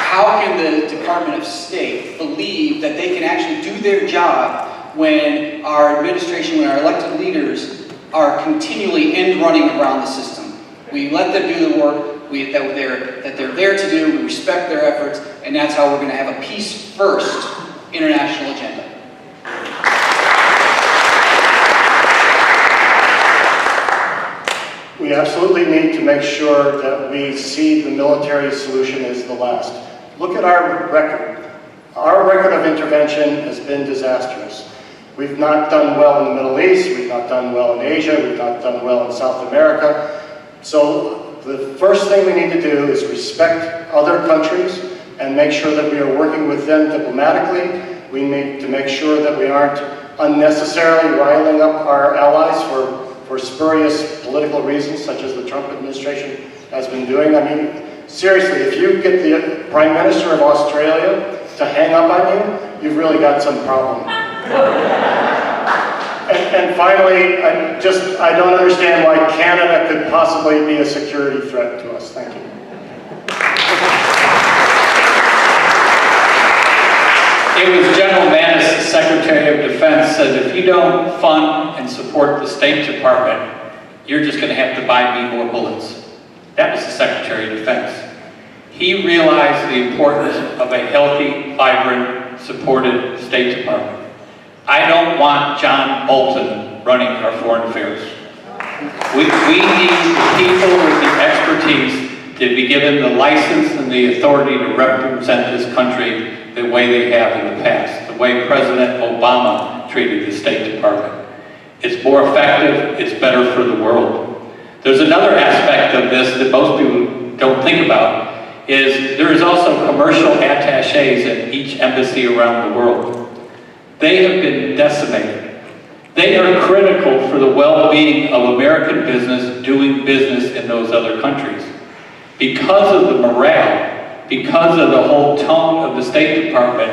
How can the Department of State believe that they can actually do their job when our administration, when our elected leaders are continually end-running around the system? We let them do the work that they're there to do, we respect their efforts, and that's how we're going to have a peace-first international agenda. We absolutely need to make sure that we see the military solution as the last. Look at our record. Our record of intervention has been disastrous. We've not done well in the Middle East, we've not done well in Asia, we've not done well in South America. So the first thing we need to do is respect other countries and make sure that we are working with them diplomatically. We need to make sure that we aren't unnecessarily riling up our allies for spurious political reasons, such as the Trump administration has been doing. I mean, seriously, if you get the Prime Minister of Australia to hang up on you, you've really got some problem. And finally, I don't understand why Canada could possibly be a security threat to us. Thank you. It was General Mattis, the Secretary of Defense, said if you don't fund and support the State Department, you're just going to have to buy me more bullets. That was the Secretary of Defense. He realized the importance of a healthy, vibrant, supported State Department. I don't want John Bolton running our foreign affairs. We need the people with the expertise to be given the license and the authority to represent this country the way they have in the past, the way President Obama treated the State Department. It's more effective, it's better for the world. There's another aspect of this that most people don't think about, is there is also commercial attachés at each embassy around the world. They have been decimated. They are critical for the well-being of American business doing business in those other countries. Because of the morale, because of the whole tone of the State Department,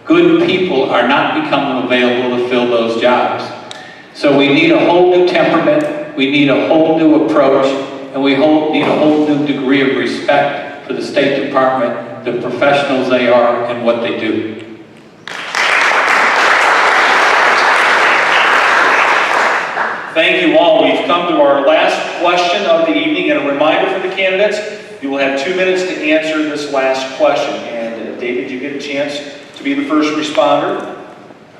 good people are not becoming available to fill those jobs. So we need a whole new temperament, we need a whole new approach, and we need a whole new degree of respect for the State Department, the professionals they are, and what they do. Thank you all. We've come to our last question of the evening, and a reminder for the candidates, you will have 2 minutes to answer this last question. And David, you get a chance to be the first responder.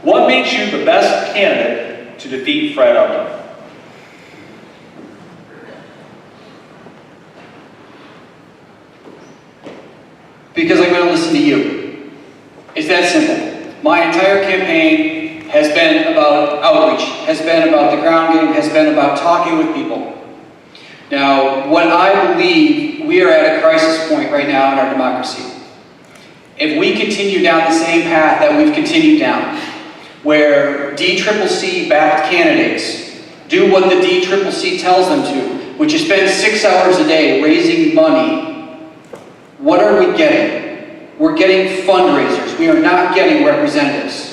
What makes you the best candidate to defeat Fred Upton? Because I'm going to listen to you. It's that simple. My entire campaign has been about outreach, has been about the ground game, has been about talking with people. Now, what I believe, we are at a crisis point right now in our democracy. If we continue down the same path that we've continued down, where DCCC-backed candidates do what the DCCC tells them to, which is spend 6 hours a day raising money, what are we getting? We're getting fundraisers. We are not getting representatives.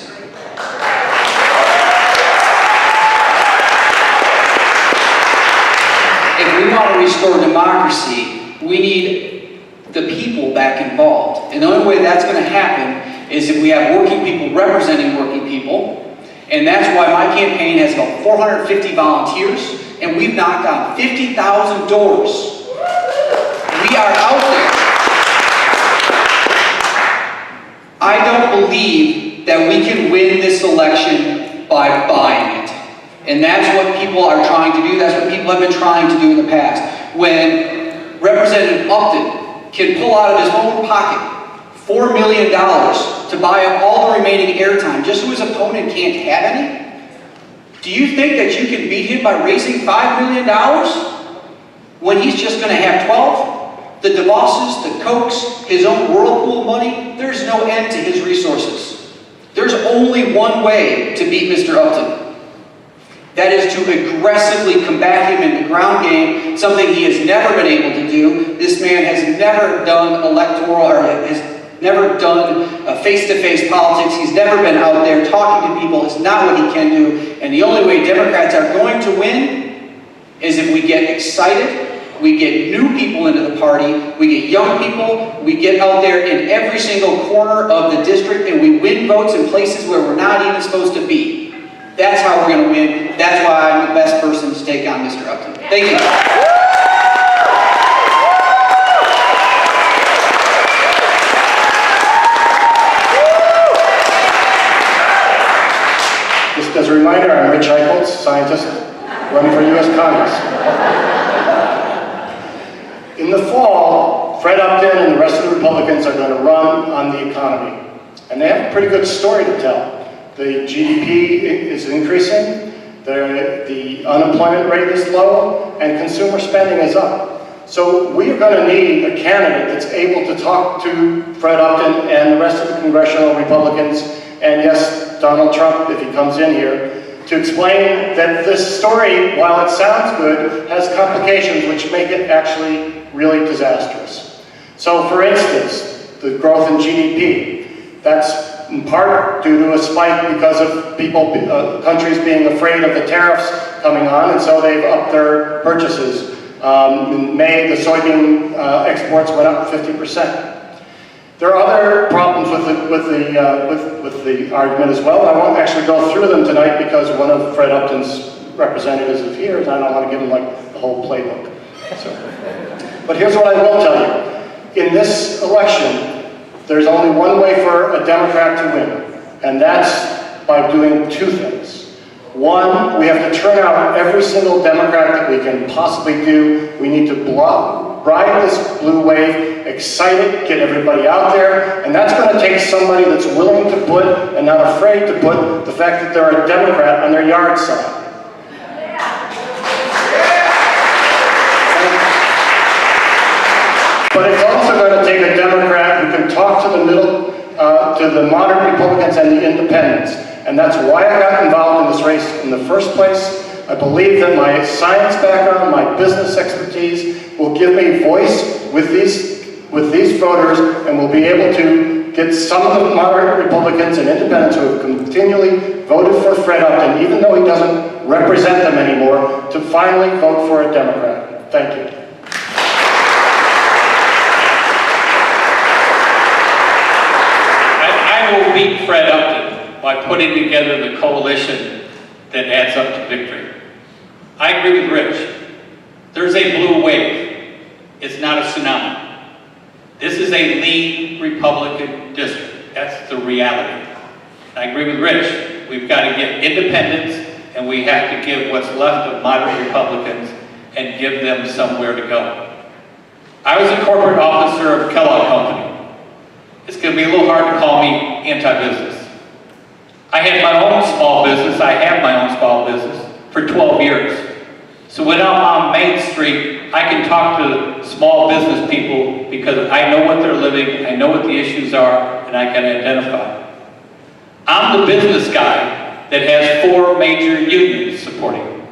If we want to restore democracy, we need the people back involved. And the only way that's going to happen is if we have working people representing working people. And that's why my campaign has about 450 volunteers, and we've knocked on 50,000 doors. We are out there. I don't believe that we can win this election by buying it. And that's what people are trying to do. That's what people have been trying to do in the past. When Representative Upton can pull out of his own pocket $4 million to buy up all the remaining airtime just so his opponent can't have any, do you think that you can beat him by raising $5 million when he's just going to have 12? The DeVosses, the Kochs, his own whirlpool money, there's no end to his resources. There's only one way to beat Mr. Upton. That is to aggressively combat him in the ground game, something he has never been able to do. This man has never done electoral, or has never done face-to-face politics. He's never been out there talking to people. It's not what he can do. And the only way Democrats are going to win is if we get excited, we get new people into the party, we get young people, we get out there in every single corner of the district, and we win votes in places where we're not even supposed to be. That's how we're going to win. That's why I'm the best person to take on Mr. Upton. Thank you. Just as a reminder, I'm Rich Eicholtz, scientist, running for U.S. Congress. In the fall, Fred Upton and the rest of the Republicans are going to run on the economy. And they have a pretty good story to tell. The GDP is increasing, the unemployment rate is low, and consumer spending is up. So we are going to need a candidate that's able to talk to Fred Upton and the rest of the congressional Republicans, and yes, Donald Trump, if he comes in here, to explain that this story, while it sounds good, has complications which make it actually really disastrous. So for instance, the growth in GDP, that's in part due to a spike because of countries being afraid of the tariffs coming on, and so they've upped their purchases. In May, the soybean exports went up 50%. There are other problems with the argument as well. I won't actually go through them tonight because one of Fred Upton's representatives is here, and I don't want to give him like the whole playbook. So, but here's what I will tell you. In this election, there's only one way for a Democrat to win, and that's by doing two things. One, we have to turn out every single Democrat that we can possibly do. We need to ride this blue wave, excite it, get everybody out there, and that's going to take somebody that's willing to put, and not afraid to put, the fact that they're a Democrat on their yard sign. But it's also going to take a Democrat who can talk to the middle, to the moderate Republicans and the independents. And that's why I got involved in this race in the first place. I believe that my science background, my business expertise will give me voice with these voters, and will be able to get some of the moderate Republicans and independents who have continually voted for Fred Upton, even though he doesn't represent them anymore, to finally vote for a Democrat. Thank you. I will beat Fred Upton by putting together the coalition that adds up to victory. I agree with Rich. There's a blue wave. It's not a tsunami. This is a lean Republican district. That's the reality. I agree with Rich. We've got to get independents, and we have to give what's left of moderate Republicans and give them somewhere to go. I was a corporate officer of Kellogg Company. It's going to be a little hard to call me anti-business. I had my own small business. I have my own small business for 12 years. So when I'm on Main Street, I can talk to small business people because I know what they're living, I know what the issues are, and I can identify. I'm the business guy that has 4 major unions supporting me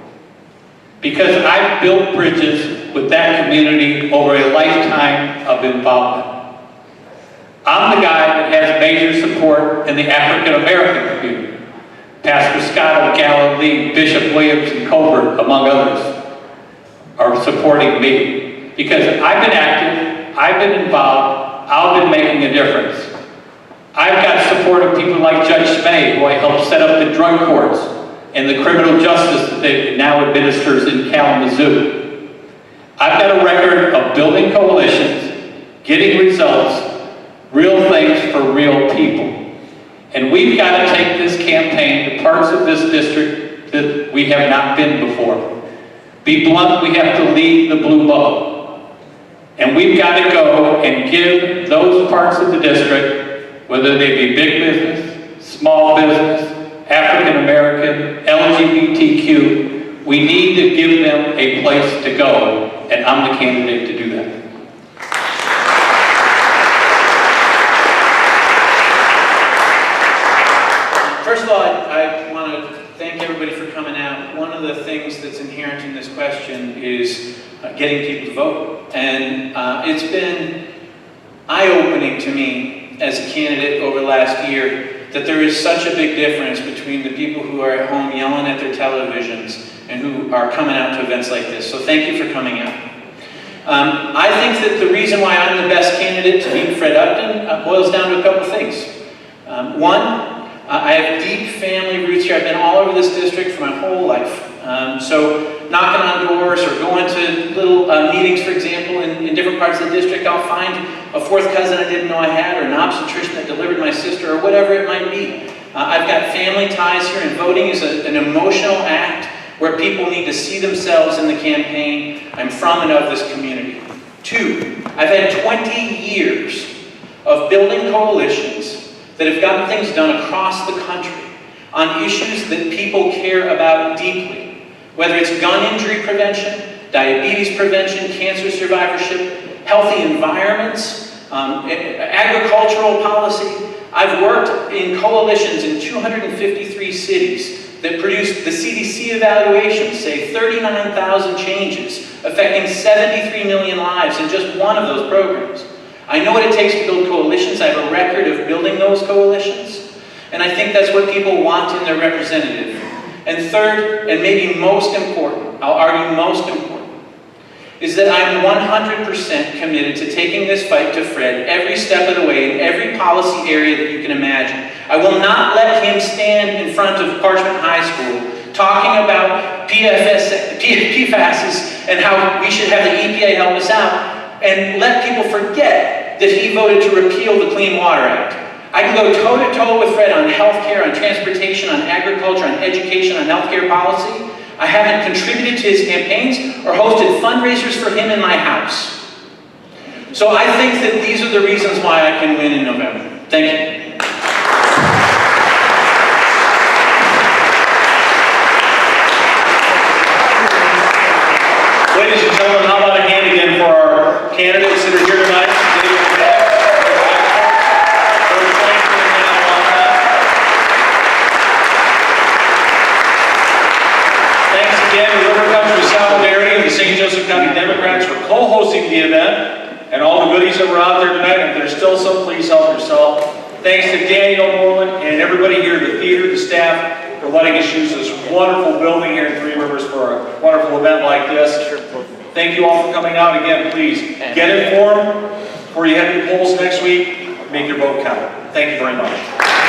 because I've built bridges with that community over a lifetime of involvement. I'm the guy that has major support in the African American community. Pastor Scott of Galilee, Bishop Williams and Colbert, among others, are supporting me because I've been active, I've been involved, I've been making a difference. I've got support of people like Judge Smay, who I helped set up the drug courts and the criminal justice that now administers in Kalamazoo. I've got a record of building coalitions, getting results, real things for real people. And we've got to take this campaign to parts of this district that we have not been before. Be blunt, we have to leave the blue bubble. And we've got to go and give those parts of the district, whether they be big business, small business, African American, LGBTQ, we need to give them a place to go, and I'm the candidate to do that. First of all, I want to thank everybody for coming out. One of the things that's inherent in this question is getting people to vote. And it's been eye-opening to me as a candidate over the last year that there is such a big difference between the people who are at home yelling at their televisions and who are coming out to events like this. So thank you for coming out. I think that the reason why I'm the best candidate to beat Fred Upton boils down to a couple things. One, I have deep family roots here. I've been all over this district for my whole life. So knocking on doors or going to little meetings, for example, in different parts of the district, I'll find a fourth cousin I didn't know I had, or an obstetrician that delivered my sister, or whatever it might be. I've got family ties here, and voting is an emotional act where people need to see themselves in the campaign. I'm from and of this community. 2, I've had 20 years of building coalitions that have gotten things done across the country on issues that people care about deeply, whether it's gun injury prevention, diabetes prevention, cancer survivorship, healthy environments, agricultural policy. I've worked in coalitions in 253 cities that produced the CDC evaluations, say 39,000 changes, affecting 73 million lives in just one of those programs. I know what it takes to build coalitions. I have a record of building those coalitions. And I think that's what people want in their representative. And third, and maybe most important, I'll argue most important, is that I'm 100% committed to taking this fight to Fred every step of the way in every policy area that you can imagine. I will not let him stand in front of Parchment High School talking about PFASs and how we should have the EPA help us out and let people forget that he voted to repeal the Clean Water Act. I can go toe-to-toe with Fred on healthcare, on transportation, on agriculture, on education, on healthcare policy. I haven't contributed to his campaigns or hosted fundraisers for him in my house. So I think that these are the reasons why I can win in November. Thank you. Ladies and gentlemen, how about a hand again for our candidates that are here tonight? Thanks again to River Country Solidarity and the St. Joseph County Democrats for co-hosting the event and all the goodies that were out there tonight. If there's still some, please help yourself. Thanks to Daniel Moreland and everybody here, the theater, the staff, for letting us use this wonderful building here in Three Rivers for a wonderful event like this. Thank you all for coming out. Again, please get informed before you head to the polls next week. Make your vote count. Thank you very much.